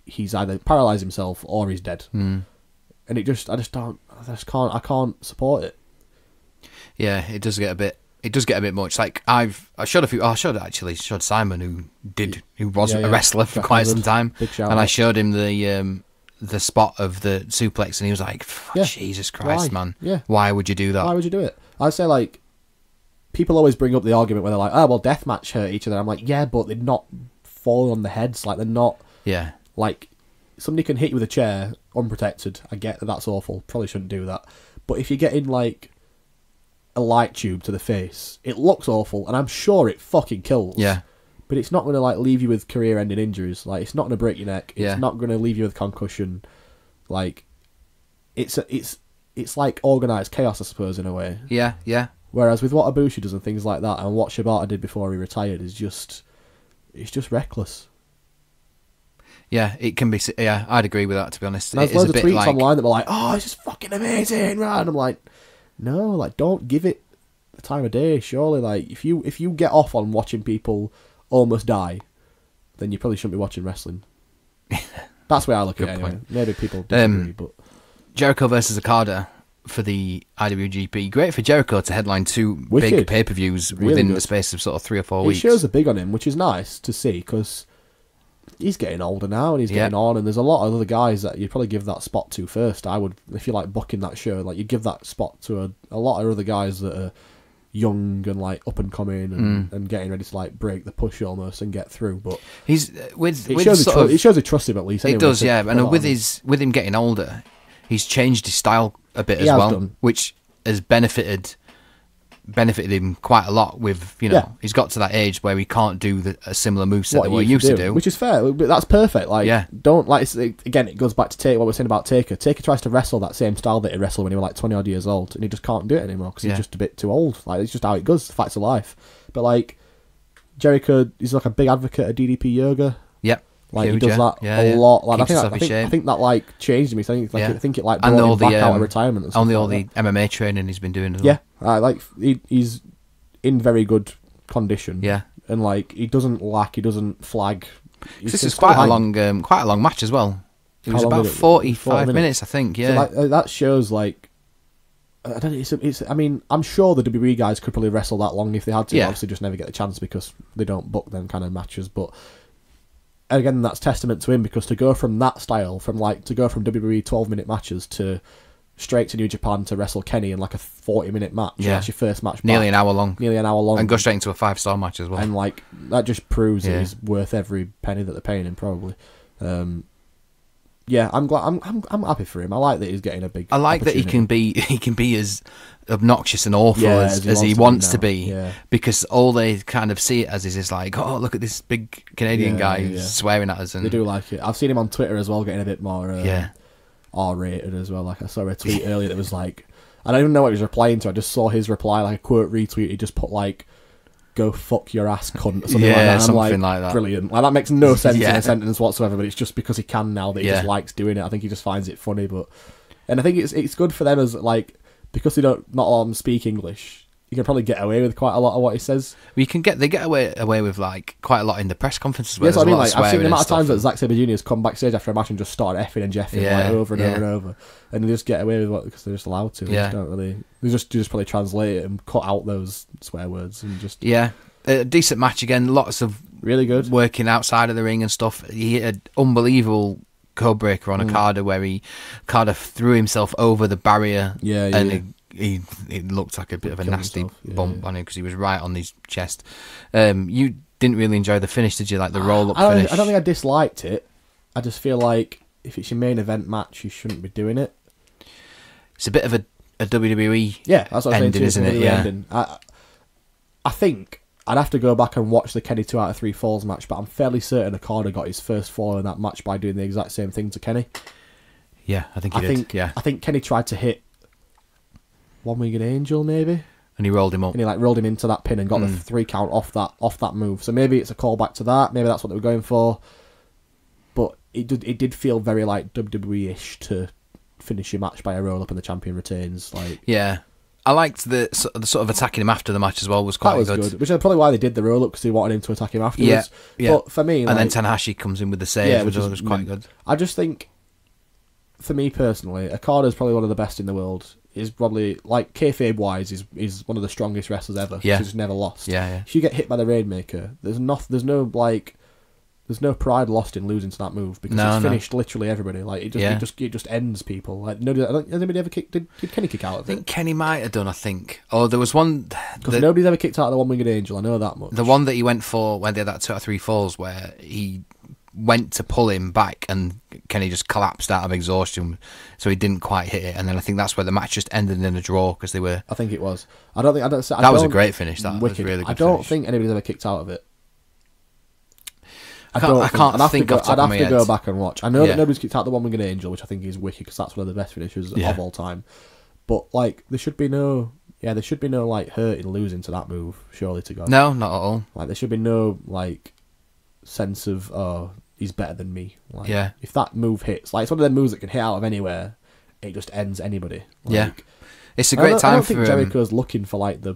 he's either paralysed himself or he's dead. And I can't support it. Yeah, it does get a bit much. Like I showed Simon who was a wrestler for quite some time, and I showed him the spot of the suplex, and he was like, Jesus Christ, man, why would you do that? Why would you do it? I'd say, like, people always bring up the argument where they're like, oh well, deathmatch hurt each other. I'm like, yeah, but they're not falling on the heads. Like, they're not like, somebody can hit you with a chair unprotected. I get that that's awful, probably shouldn't do that, but if you're getting like a light tube to the face, it looks awful, and I'm sure it fucking kills. Yeah. But it's not going to like leave you with career-ending injuries. Like, it's not going to break your neck. It's not going to leave you with concussion. Like, it's like organised chaos, I suppose, in a way. Yeah, yeah. Whereas with what Ibushi does and things like that, and what Shibata did before he retired, it's just reckless. Yeah, it can be. Yeah, I'd agree with that, to be honest. And there's loads of tweets online that were like, "Oh, it's just fucking amazing," right? And I'm like, no, like, don't give it the time of day. Surely, like, if you get off on watching people almost die, then you probably shouldn't be watching wrestling. That's the way I look at it anyway. Maybe people disagree, but Jericho versus Okada for the IWGP. Great for Jericho to headline two big pay-per-views within the space of sort of 3 or 4 weeks. It shows a big on him, which is nice to see, because he's getting older now and he's getting on, and there's a lot of other guys that you'd probably give that spot to first. I would, if you're like booking that show, like, you'd give that spot to a lot of other guys that are young and like up and coming and getting ready to like break the push almost and get through. But he's it shows he trusts him at least. Anyway, it does, yeah. And with him getting older, he's changed his style a bit as well, which has benefited him quite a lot. With he's got to that age where he can't do a similar moveset that we used to do, which is fair. But that's perfect. Like, don't like. Again, it goes back to what we're saying about Taker. Taker tries to wrestle that same style that he wrestled when he was like 20 odd years old, and he just can't do it anymore because he's just a bit too old. Like, it's just how it goes. Facts of life. But like, Jericho, he's like a big advocate of DDP yoga. Yep. Like, he does that a lot. Like, I think that like changed me. So I think it like brought him back out of retirement. And only all the MMA training he's been doing as well. Yeah, like he's in very good condition. Yeah, and like he doesn't flag. This is quite a long match as well. It was about 45 minutes, I think. Yeah, so that shows like. I don't know. I mean, I'm sure the WWE guys could probably wrestle that long if they had to. Obviously, just never get the chance because they don't book them kind of matches. But again, that's testament to him, because to go from that style, from WWE 12-minute matches to straight to New Japan to wrestle Kenny in like a 40-minute match. That's your first match back. Nearly an hour long. And go straight into a 5-star match as well. And like, that just proves that he's worth every penny that they're paying him, probably. I'm glad. I'm happy for him. I like that he's getting a big. I like that he can be as obnoxious and awful as he wants to be. Because all they kind of see it as is like, oh, look at this big Canadian guy who's swearing at us. And they do like it. I've seen him on Twitter as well, getting a bit more R-rated as well. Like, I saw a tweet earlier that was like, I don't even know what he was replying to. I just saw his reply, like a quote retweet. He just put like, "Go fuck your ass, cunt," or something like that. And something like that. Brilliant. Like, that makes no sense in a sentence whatsoever, but it's just because he can now that he just likes doing it. I think he just finds it funny. And I think it's good for them as like, because not all of them speak English. you can probably get away with quite a lot of what he says. Well, they get away with like quite a lot in the press conferences. Where Yes, I mean, like, I've seen the amount of times that that Zack Sabre Jr. has come backstage after a match and just started effing and jeffing like, over and over and over, and they just get away with what because they're just allowed to. They just don't really. They just probably translate it and cut out those swear words and just. Yeah, a decent match again. Lots of really good working outside of the ring and stuff. He hit an unbelievable codebreaker on Okada where Okada threw himself over the barrier. And he looked like a bit of a nasty bump on him because he was right on his chest. You didn't really enjoy the finish, did you? Like the roll-up finish? I don't think I disliked it. I just feel like if it's your main event match, you shouldn't be doing it. It's a bit of a WWE that's what I'm ending, isn't it? Yeah. Ending. I think I'd have to go back and watch the Kenny 2 out of 3 falls match, but I'm fairly certain Okada got his first fall in that match by doing the exact same thing to Kenny. Yeah, I think he did. I think Kenny tried to hit One Winged Angel, maybe, and he rolled him up. And he like rolled him into that pin and got the 3 count off that move. So maybe it's a callback to that. Maybe that's what they were going for. But it did feel very like WWE-ish to finish your match by a roll up and the champion retains. Like I liked the sort of attacking him after the match as well was quite good. Which is probably why they did the roll up because they wanted him to attack him afterwards. But for me, and then Tanahashi comes in with the save, which was quite good. I just think, for me personally, Okada's probably one of the best in the world. Is probably like kayfabe wise is one of the strongest wrestlers ever. Yeah, he's never lost. Yeah. If you get hit by the Rainmaker, there's no pride lost in losing to that move because it's finished literally everybody. Like it just ends people. Like has anybody ever kicked? Did Kenny kick out of it? I think Kenny might have done. I think. Oh, there was one because nobody's ever kicked out of the One Winged Angel. I know that much. The one that he went for when they had that 2 out of 3 falls where he went to pull him back and Kenny just collapsed out of exhaustion, so he didn't quite hit it. And then I think that's where the match just ended in a draw because they were. I think it was. That was a great finish. That was really good. I don't think anybody's ever kicked out of it. I can't think off the top of my head. I'd have to go back and watch. I know that nobody's kicked out the One Winged Angel, which I think is wicked because that's one of the best finishes of all time. But like, there should be no like hurt in losing to that move. Surely to God. No, not at all. Like there should be no like sense of he's better than me. Like, if that move hits, like it's one of them moves that can hit out of anywhere, it just ends anybody. Like, it's a great time for him. I don't think Jericho's looking for like the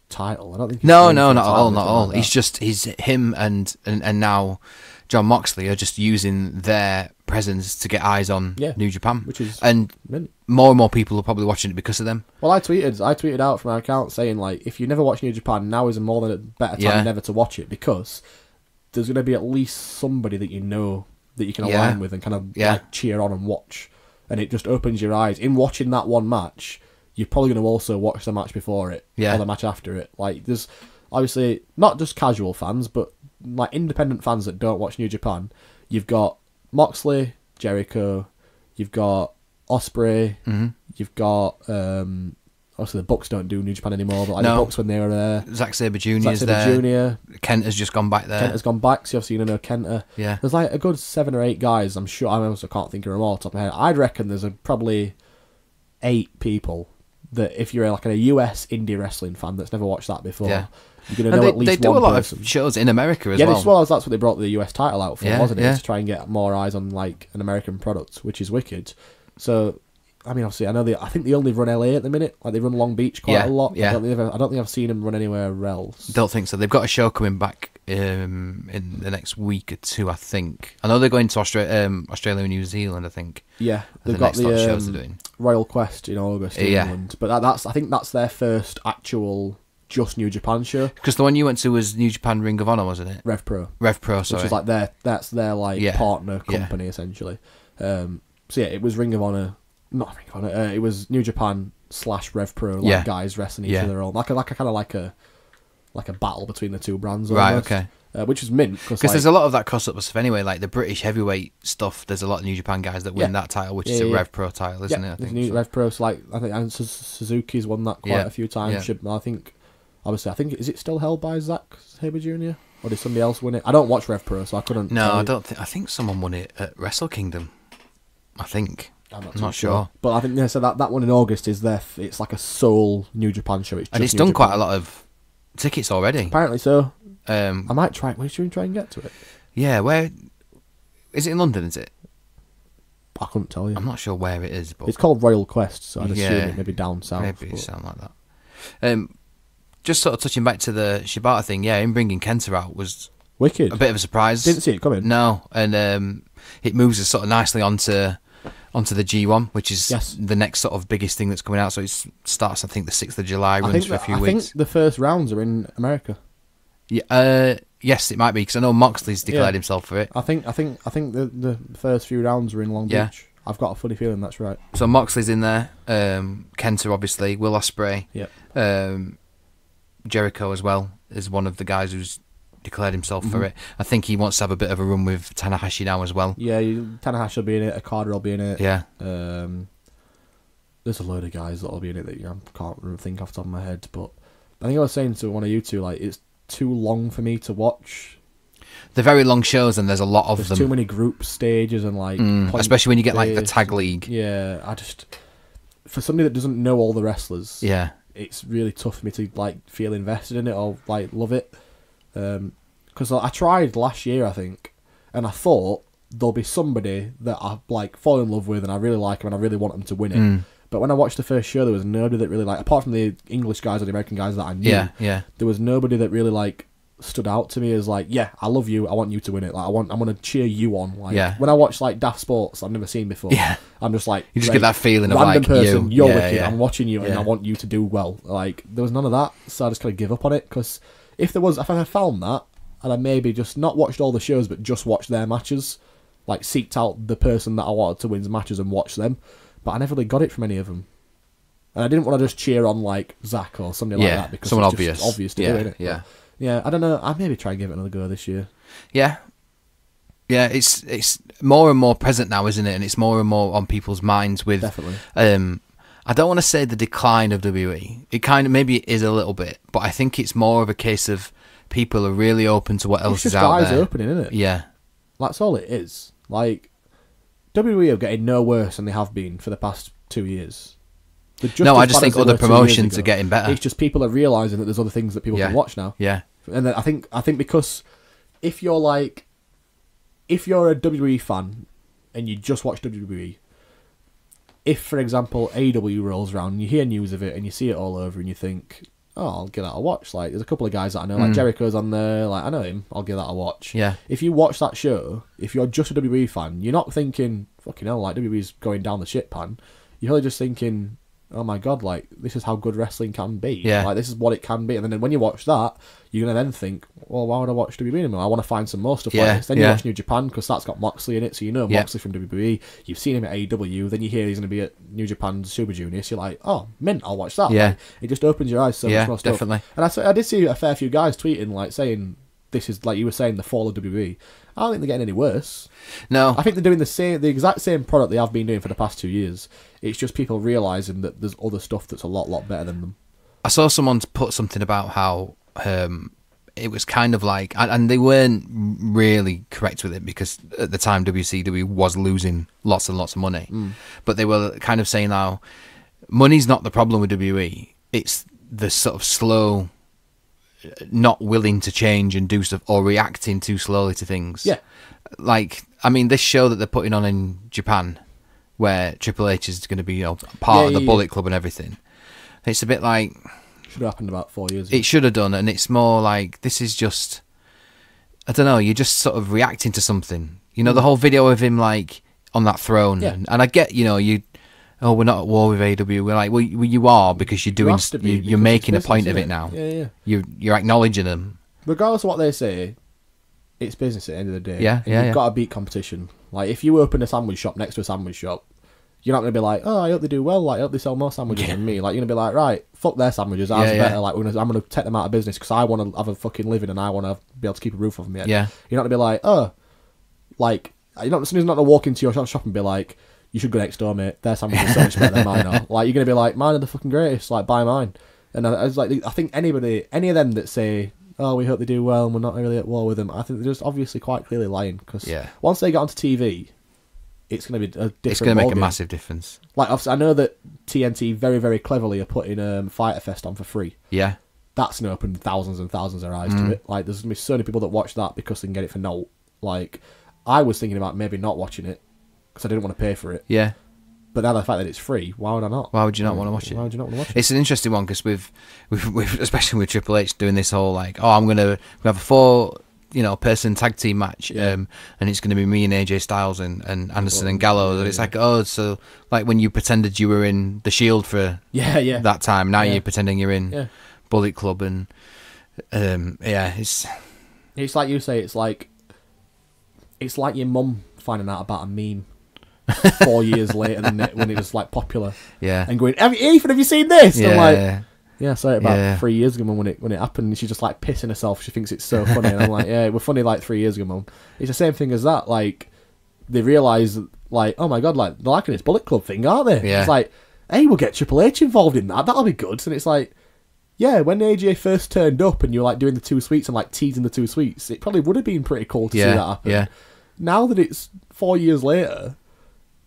title. I don't think. No, not at all. Like he's him and now John Moxley are just using their presence to get eyes on New Japan, and more people are probably watching it because of them. Well, I tweeted out from our account saying like, if you never watch New Japan, now is more than a better time never to watch it because there's going to be at least somebody that you know that you can align with and kind of like, cheer on and watch, and it just opens your eyes. In watching that one match, you're probably going to also watch the match before it or the match after it. Like, there's obviously not just casual fans, but like independent fans that don't watch New Japan. You've got Moxley, Jericho, you've got Ospreay, you've got obviously the Bucks don't do New Japan anymore, but like the Bucks when they were there. Zack Sabre Jr. is there. Kent has just gone back there. Kent has gone back, so obviously you know Kenta. Yeah. There's like a good 7 or 8 guys, I'm sure. I also can't think of them all off the top of my head. I'd reckon there's probably 8 people that if you're like a US indie wrestling fan that's never watched that before, you're going to know at least one person. They do a lot of shows in America as well. Yeah, that's what they brought the US title out for, wasn't it? To try and get more eyes on like an American product, which is wicked. So, I mean, obviously, I think they only run LA at the minute. Like they run Long Beach quite a lot. Yeah. I don't think I've seen them run anywhere else. Don't think so. They've got a show coming back in the next week or 2, I think. I know they're going to Australia and New Zealand, I think. Yeah, they've got the shows they're doing. Royal Quest in August in England. But I think that's their first actual just New Japan show. Because the one you went to was New Japan Ring of Honor, wasn't it? Rev Pro, sorry. Which is like that's their like partner company essentially. So yeah, it was Ring of Honor. Not Ring of Honor. It was New Japan / Rev Pro, guys wrestling each other on like a battle between the two brands, almost. Right? Okay. Which is mint because there's a lot of that crossover stuff anyway. Like the British heavyweight stuff, there's a lot of New Japan guys that win that title, which is a Rev Pro title, isn't it? I think Rev Pro. So like I think Suzuki's won that quite a few times. I think is it still held by Zack Sabre Jr. or did somebody else win it? I don't watch Rev Pro, so I couldn't. No, I don't think. I think someone won it at Wrestle Kingdom. I think. I'm not sure. But I think so that one in August is it's like a sole New Japan show. It's done quite a lot of tickets already. Apparently so. I might try. Should we try and get to it? Yeah, where is it in London? Is it? I couldn't tell you. I'm not sure where it is, but it's called Royal Quest, so I'd assume it maybe down south. Maybe it sound like that. Just sort of touching back to the Shibata thing, yeah, him bringing Kenta out was wicked. A bit of a surprise. Didn't see it coming. No, and it moves us sort of nicely onto the G1, which is the next sort of biggest thing that's coming out. So it starts, I think, the 6th of July, runs for a few weeks. I think the first rounds are in America. Yeah, yes, it might be, because I know Moxley's declared himself for it. I think the first few rounds are in Long Beach. I've got a funny feeling that's right. So Moxley's in there, Kenta obviously, Will Ospreay, Jericho as well is one of the guys who's declared himself for it. I think he wants to have a bit of a run with Tanahashi now as well. Yeah, Tanahashi will be in it. Okada will be in it. Yeah. There's a load of guys that'll be in it that I can't think off the top of my head. But I think I was saying to one of you two, like, it's too long for me to watch. They're very long shows, and there's a lot of them. There's too many group stages and like, especially when you get like the tag league. Yeah, for somebody that doesn't know all the wrestlers, it's really tough for me to like feel invested in it or like love it. Because I tried last year, I think, and I thought there'll be somebody that I like fall in love with, and I really like them, and I really want them to win it. But when I watched the first show, there was nobody that really like, apart from the English guys or the American guys that I knew. There was nobody that really like stood out to me as like, yeah, I love you, I want you to win it. Like I'm gonna cheer you on. Like when I watch like Daft Sports, I've never seen before. I'm just like, you just get that feeling of random like person, you're wicked. I'm watching you, and I want you to do well. Like there was none of that, so I just kind of give up on it. Because if I found that, and I maybe just not watched all the shows, but just watched their matches, like seeked out the person that I wanted to win matches and watched them, but I never really got it from any of them. And I didn't want to just cheer on like Zach or something like that because someone it's obvious. Just obvious to do it. Yeah, I don't know. I'll maybe try and give it another go this year. Yeah, it's more and more present now, isn't it? And it's more and more on people's minds. With definitely. I don't want to say the decline of WWE. It kind of maybe it is a little bit, but I think it's more of a case of people are really open to what else is out there. It's just eyes opening, isn't it? Yeah, that's all it is. Like WWE are getting no worse than they have been for the past 2 years. No, I just think other promotions are getting better. It's just people are realising that there's other things that people can watch now. Yeah. And I think because if you're a WWE fan and you just watch WWE, if, for example, AEW rolls around and you hear news of it and you see it all over and you think, oh, I'll give that a watch. Like, there's a couple of guys that I know, like Jericho's on there, like, I know him, I'll give that a watch. Yeah. If you watch that show, if you're just a WWE fan, you're not thinking, fucking hell, like, WWE's going down the shit pan. You're really just thinking, oh my god, like, this is how good wrestling can be. Yeah. Like, this is what it can be. And then when you watch that, you're going to then think, well, why would I watch WWE anymore? I want to find some more stuff like this. Then you watch New Japan, because that's got Moxley in it, so you know Moxley from WWE. You've seen him at AEW, then you hear he's going to be at New Japan Super Junior, so you're like, oh, mint, I'll watch that. Yeah. Like, it just opens your eyes so much more stuff. Definitely. And I did see a fair few guys tweeting, like, saying, this is, like you were saying, the fall of WWE. I don't think they're getting any worse. No. I think they're doing the exact same product they have been doing for the past 2 years. It's just people realising that there's other stuff that's a lot better than them. I saw someone put something about how it was kind of like, and they weren't really correct with it because at the time WCW was losing lots and lots of money. But they were kind of saying how money's not the problem with WWE. It's the sort of slow, not willing to change and do stuff or reacting too slowly to things. Yeah. Like, I mean, this show that they're putting on in Japan where Triple H is going to be part of the Bullet Club and everything. It's a bit like... Should have happened about 4 years ago. It should have done, and it's more like, this is just... I don't know, you're just sort of reacting to something. You know, the whole video of him, like, on that throne. Yeah. And I get, we're not at war with AEW. We're like, well, you are, because you're doing... You're making a point of it now. Yeah. You're acknowledging them. Regardless of what they say, it's business at the end of the day. Yeah, You've got to beat competition. Like, if you open a sandwich shop next to a sandwich shop, you're not going to be like, oh, I hope they do well. Like, I hope they sell more sandwiches than me. Like, you're going to be like, right, fuck their sandwiches. Ours are better. Like, I'm going to take them out of business because I want to have a fucking living and I want to be able to keep a roof over my head. Yeah. You're not going to be like, oh, like, somebody's not going to walk into your shop and be like, you should go next door, mate. Their sandwiches are so much better than mine are. Like, you're going to be like, mine are the fucking greatest. Like, buy mine. And I was like, I think any of them that say, oh, we hope they do well and we're not really at war with them, I think they're just obviously quite clearly lying. Because once they get onto TV, it's going to be a different It's going to make a massive difference. Like, obviously, I know that TNT very, very cleverly are putting FyterFest on for free. Yeah. That's going to open thousands and thousands of eyes to it. Like, there's going to be so many people that watch that because they can get it for no. Like, I was thinking about maybe not watching it because I didn't want to pay for it. Yeah. But now the fact that it's free, why would I not? Why would you not want to watch it? Why would you not want to watch it? It's an interesting one because we've especially with Triple H doing this whole like, oh, I'm gonna have a 4 person tag team match, and it's gonna be me and AJ Styles and Anderson and Gallows, and it's like, oh, so like when you pretended you were in the Shield for that time, now you're pretending you're in Bullet Club, and it's like you say, it's like your mum finding out about a meme 4 years later than when it was like popular, and going, Ethan, have you seen this? And I'm like, I saw it about 3 years ago, Mum, when it happened, and she's just like pissing herself. She thinks it's so funny, and I'm like, yeah, we're funny like 3 years ago, Mum. It's the same thing as that. Like, they realise, like, oh my god, like they're liking this Bullet Club thing, aren't they? It's like, hey, we'll get Triple H involved in that. That'll be good. And it's like, yeah, when AJ first turned up and you were like doing the 2 sweets and like teasing the 2 sweets, it probably would have been pretty cool to see that happen. Yeah. Now that it's 4 years later,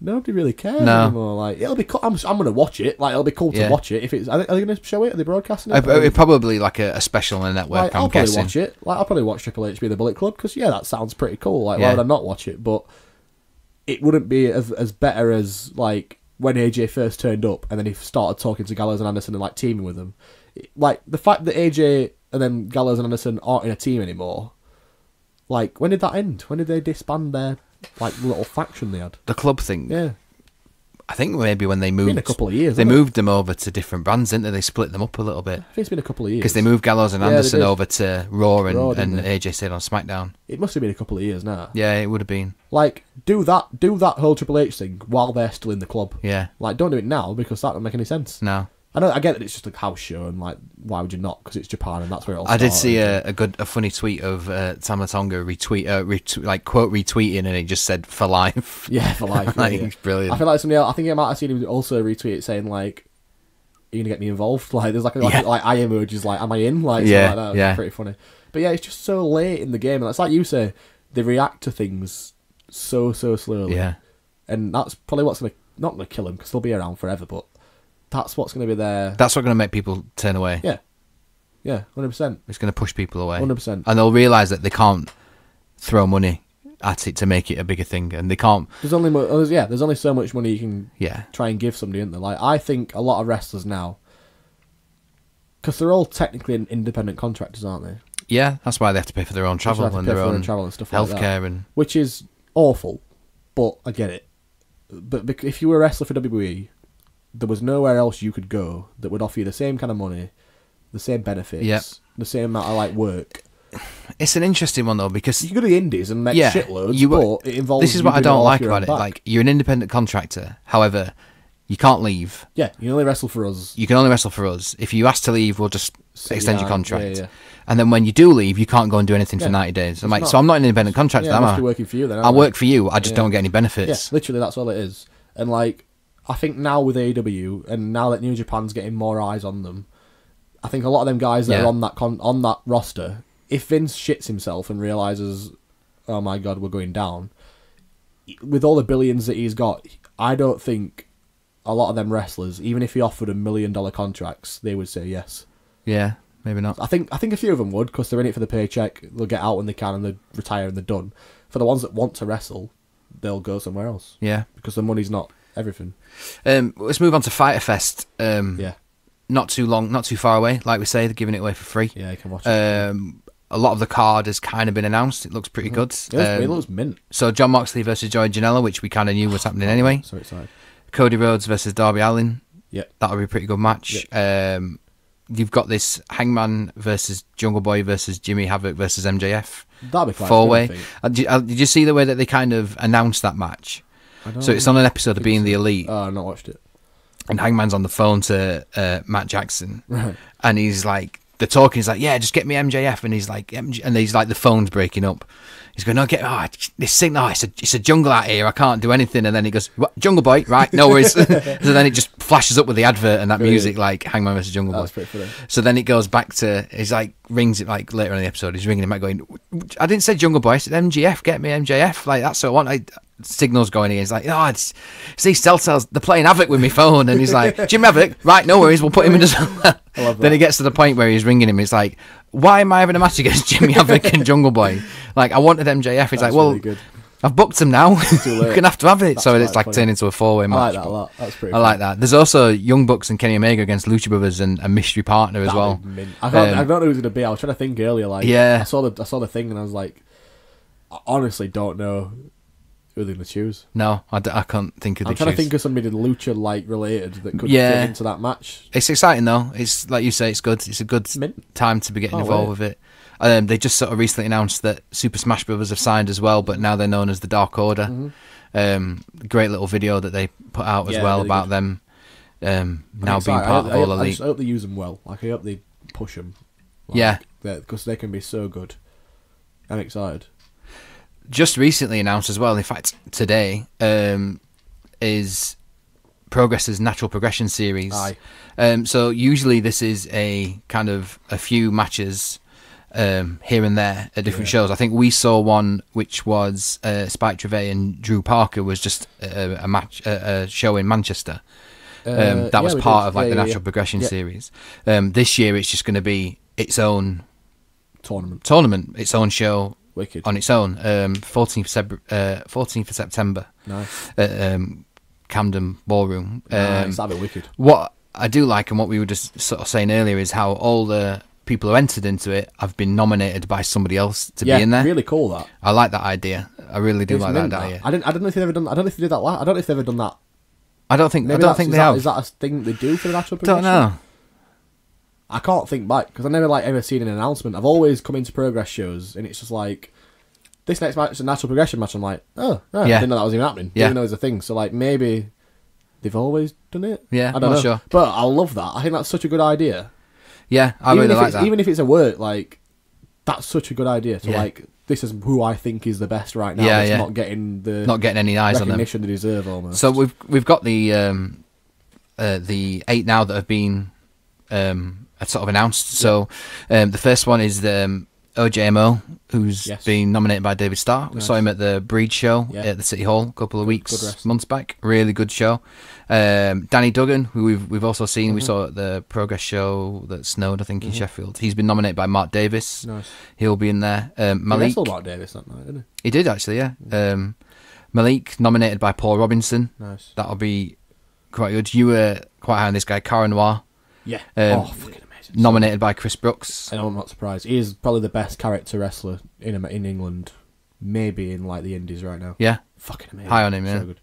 nobody really cares anymore. Like, it'll be cool. I'm going to watch it. Like, it'll be cool to watch it. If it's, are they going to show it? Are they broadcasting it? It's probably like a special on the network. Like, I'll probably watch it. Like, I'll probably watch Triple H be the Bullet Club because that sounds pretty cool. Like, why would I not watch it? But it wouldn't be as better as like when AJ first turned up and then he started talking to Gallows and Anderson and like teaming with them. Like, the fact that AJ and then Gallows and Anderson aren't in a team anymore. Like, when did that end? When did they disband their like little faction they had? The club thing. Yeah. I think maybe when they moved... It's been a couple of years. They moved them over to different brands, didn't they? They split them up a little bit. I think it's been a couple of years. Because they moved Gallows and Anderson over to Raw and AJ stayed on SmackDown. It must have been a couple of years now. Yeah, it would have been. Like, do that whole Triple H thing while they're still in the club. Yeah. Like, don't do it now because that doesn't make any sense. No. I get that it's just a house show and like, why would you not? Because it's Japan and that's where it all started. I did see a funny tweet of Tama Tonga quote retweeting, and it just said "for life." Yeah, for life. Like, it's brilliant. I feel like somebody else. I think I might have seen him also retweet it saying like, "Are you gonna get me involved?" Like, there's like eye emojis like, "Am I in?" Like, something like that. It's pretty funny. But yeah, it's just so late in the game, and it's like you say, they react to things so slowly. Yeah, and that's probably what's not gonna kill them because they'll be around forever, but. That's what's going to be there. That's what's going to make people turn away. Yeah. Yeah, 100%. It's going to push people away. 100%. And they'll realise that they can't throw money at it to make it a bigger thing, and they can't... There's only so much money you can try and give somebody, isn't there? Like, I think a lot of wrestlers now, because they're all technically independent contractors, aren't they? Yeah, that's why they have to pay for their own travel and their own stuff healthcare. Like which is awful, but I get it. But if you were a wrestler for WWE... there was nowhere else you could go that would offer you the same kind of money, the same benefits, the same amount of like work. It's an interesting one though because you go to the Indies and make shitloads, but it involves. This is what I don't like about it. Like, you're an independent contractor, however, you can't leave. Yeah, you can only wrestle for us. You can only wrestle for us. If you ask to leave, we'll just extend your contract. Yeah. And then when you do leave, you can't go and do anything for 90 days. I'm like, so I'm not an independent contractor, am I? I'm working for you then. I work for you. I just don't get any benefits. Yeah, literally, that's all it is. And like. I think now with AEW and now that New Japan's getting more eyes on them, I think a lot of them guys that are on that roster, if Vince shits himself and realizes, oh my god, we're going down, with all the billions that he's got, I don't think a lot of them wrestlers, even if he offered $1 million contracts, they would say yes. Yeah, maybe not. I think a few of them would because they're in it for the paycheck. They'll get out when they can and they retire and they're done. For the ones that want to wrestle, they'll go somewhere else. Yeah, because the money's not. Everything. Let's move on to FyterFest. Not too far away. Like we say, they're giving it away for free. Yeah, you can watch it. A lot of the card has kind of been announced. It looks pretty good. It looks mint. So John Moxley versus Joey Janela, which we kind of knew was happening anyway. So excited. Cody Rhodes versus Darby Allin. Yeah, that'll be a pretty good match. Yeah. You've got this Hangman versus Jungle Boy versus Jimmy Havoc versus MJF. That'll be quite 4-way. Did you see the way that they kind of announced that match? So it's on an episode of Being the Elite. Oh, I've not watched it. And Hangman's on the phone to Matt Jackson. Right. And he's like, they're talking, he's like, yeah, just get me MJF. And he's like, the phone's breaking up. He's going, no, this thing, it's a jungle out here, I can't do anything. And then he goes, what, Jungle Boy? Right, no worries. So then it just flashes up with the advert and that music, like Hangman versus Jungle Boy. That's pretty funny. So then it goes back to, he's like, rings it like later in the episode, he's ringing him back going, I didn't say Jungle Boy, I said MJF, get me MJF. Like, that's what I want. Signals going in. He's like, it's these cell cells, they're playing havoc with my phone. And he's like, Jim Havoc, right, no worries, we'll put him in as well. Then he gets to the point where he's ringing him. He's like, why am I having a match against Jimmy Havoc and Jungle Boy? Like, I wanted MJF. He's like, well, really I've booked them now. You're gonna have to have it. That's so it's like funny. turning into a 4-way match. I like that a lot. That's pretty. I like that. There's also Young Bucks and Kenny Omega against Lucha Brothers and a mystery partner as well. I don't know who's gonna be. I was trying to think earlier. Like, yeah, I saw the thing and I was like, I honestly don't know who they're gonna choose. No, I can't think of. I'm trying to think of somebody Lucha like related that could fit into that match. It's exciting though. It's like you say, it's good. It's a good time to be getting involved with it. They just sort of recently announced that Super Smash Brothers have signed as well, but now they're known as the Dark Order. Great little video that they put out as well really about them now being part of All Elite. I just hope they use them well. Like, I hope they push them. Like, because they can be so good. I'm excited. Just recently announced as well, in fact today, is Progress's Natural Progression series. So usually this is a kind of a few matches here and there at different shows. I think we saw one which was Spike Trevay and Drew Parker was just a match, a show in Manchester. That was part of like the Natural Progression series. This year it's just going to be its own tournament, its own show. Wicked. On its own. 14th of September. Nice. At Camden Ballroom. Nice, that'd be wicked. What I do like, and what we were just sort of saying earlier, is how all the people who entered into it have been nominated by somebody else to be in there. Really cool that. I like that idea. I really do like that idea. I don't know if they've ever done. I don't know if they did that. I don't know if they've ever done that. I don't think they have. Is that a thing they do for the Natural Progression? Don't know. I can't think back because I've never ever seen an announcement. I've always come into Progress shows and it's just like, this next match is a Natural Progression match. I'm like, I didn't know that was even happening. Didn't know it was a thing. So like maybe they've always done it. Yeah, I don't know. Sure. But I love that. I think that's such a good idea. Yeah, I really like that. Even if it's a work, like, that's such a good idea. So like, this is who I think is the best right now. It's not getting any eyes on them. Recognition they deserve almost. So we've got the 8 now that have been sort of announced. So the first one is OJMO, who's been nominated by David Starr. We saw him at the Breed show at the City Hall a couple of months back. Really good show. Danny Duggan, who we've also seen. We saw at the Progress show that snowed, I think, in Sheffield. He's been nominated by Mark Davis. Nice. He'll be in there. Malik. He wrestled Mark Davis that night, didn't he? He did, actually, yeah. Malik, nominated by Paul Robinson. Nice. That'll be quite good. You were quite high on this guy, Cara Noir. Yeah. Fucking amazing. Nominated by Chris Brooks. And I'm not surprised. He is probably the best character wrestler in England. Maybe in like the Indies right now. Yeah. Fucking amazing. High on him, yeah. So good.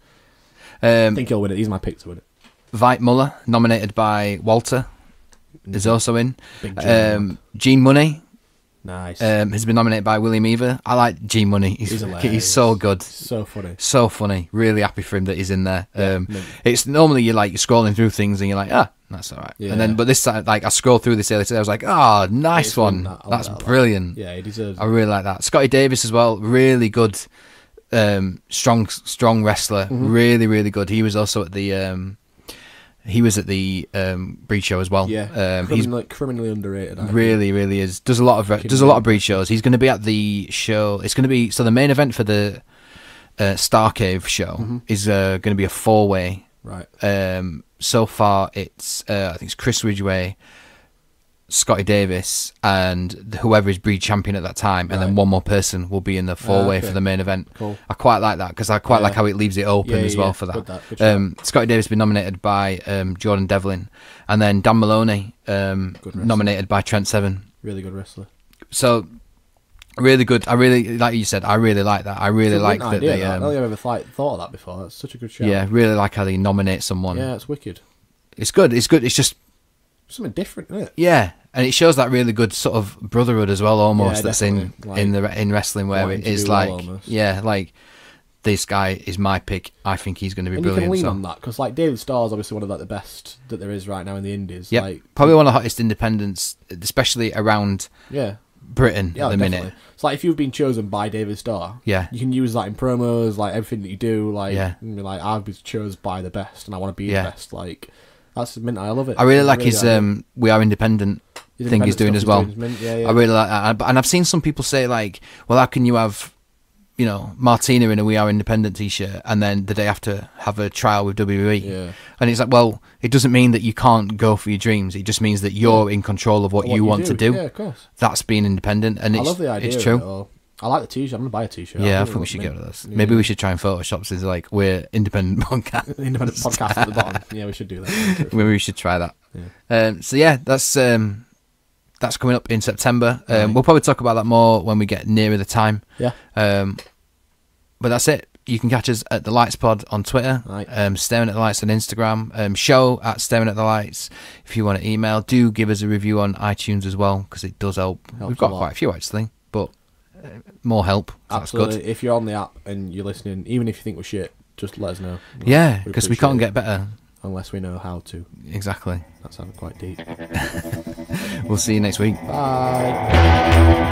I think he'll win it. He's my pick to win it. Vite Muller, nominated by Walter, is also in. Big Gene Money. Nice. Has been nominated by William Ever. I like Gene Money. He's so good. So funny. So funny. Really happy for him that he's in there. It's normally you're scrolling through things and you're like, that's all right. Yeah. And then, but this time, I scrolled through this earlier today. I was like, nice one. That's brilliant. Yeah, he deserves it. I really like that. Scotty Davis as well. Really good, strong wrestler. Really, really good. He was also at the. He was at the Breed show as well. Yeah, he's criminally underrated. Really, really is. Does a lot of Breed shows. He's going to be at the show. It's going to be the main event for the Star Cave show is going to be a 4-way. Right. So far, it's I think it's Chris Ridgway, Scotty Davis, and whoever is Breed champion at that time, and then one more person will be in the 4-way for the main event. Cool. I quite like that because I quite like how it leaves it open as well for that. Scotty Davis has been nominated by Jordan Devlin, and then Dan Maloney nominated by Trent Seven. Really good wrestler. So really good. I really, like you said, I really like that. I really like that they. I don't think I've ever thought of that before. That's such a good show. Yeah, really like how they nominate someone. Yeah, it's wicked. It's good. It's good. It's just something different, isn't it? Yeah, and it shows that really good sort of brotherhood as well, almost. That's in wrestling, where it is like, like this guy is my pick. I think he's going to be brilliant. You can lean on that because, like, David Starr's obviously one of the best that there is right now in the Indies. Yeah, probably one of the hottest independents, especially around Britain at the minute. It's like if you've been chosen by David Starr, you can use that in promos, like everything that you do. Like, like I've been chosen by the best, and I want to be the best. Like. That's mint. I love it. I really like his We Are Independent thing he's doing as well. I really like that. And I've seen some people say, like, well, how can you have, Martina in a We Are Independent t-shirt and then the day after have a trial with WWE? Yeah. And it's like, well, it doesn't mean that you can't go for your dreams. It just means that you're in control of what you want to do. Yeah, of course. That's being independent, and I love the idea. It's true. Of it all. I like the t-shirt. I'm gonna buy a t-shirt. Yeah, I think we should get rid of this. Maybe we should try and Photoshop since like we're independent podcast. Independent podcast at the bottom. Yeah, we should do that. Maybe we should try that. Yeah. So yeah, that's coming up in September. We'll probably talk about that more when we get nearer the time. Yeah. But that's it. You can catch us at The Lights Pod on Twitter, right. Staring at the Lights on Instagram, show at Staring at the Lights. If you want to email, do give us a review on iTunes as well, because it does help. We've got quite a few actually, but more help. Absolutely. That's good. If you're on the app and you're listening, even if you think we're shit, just let us know. Yeah, because we can't get better. Unless we know how to. Exactly. That sounded quite deep. We'll see you next week. Bye.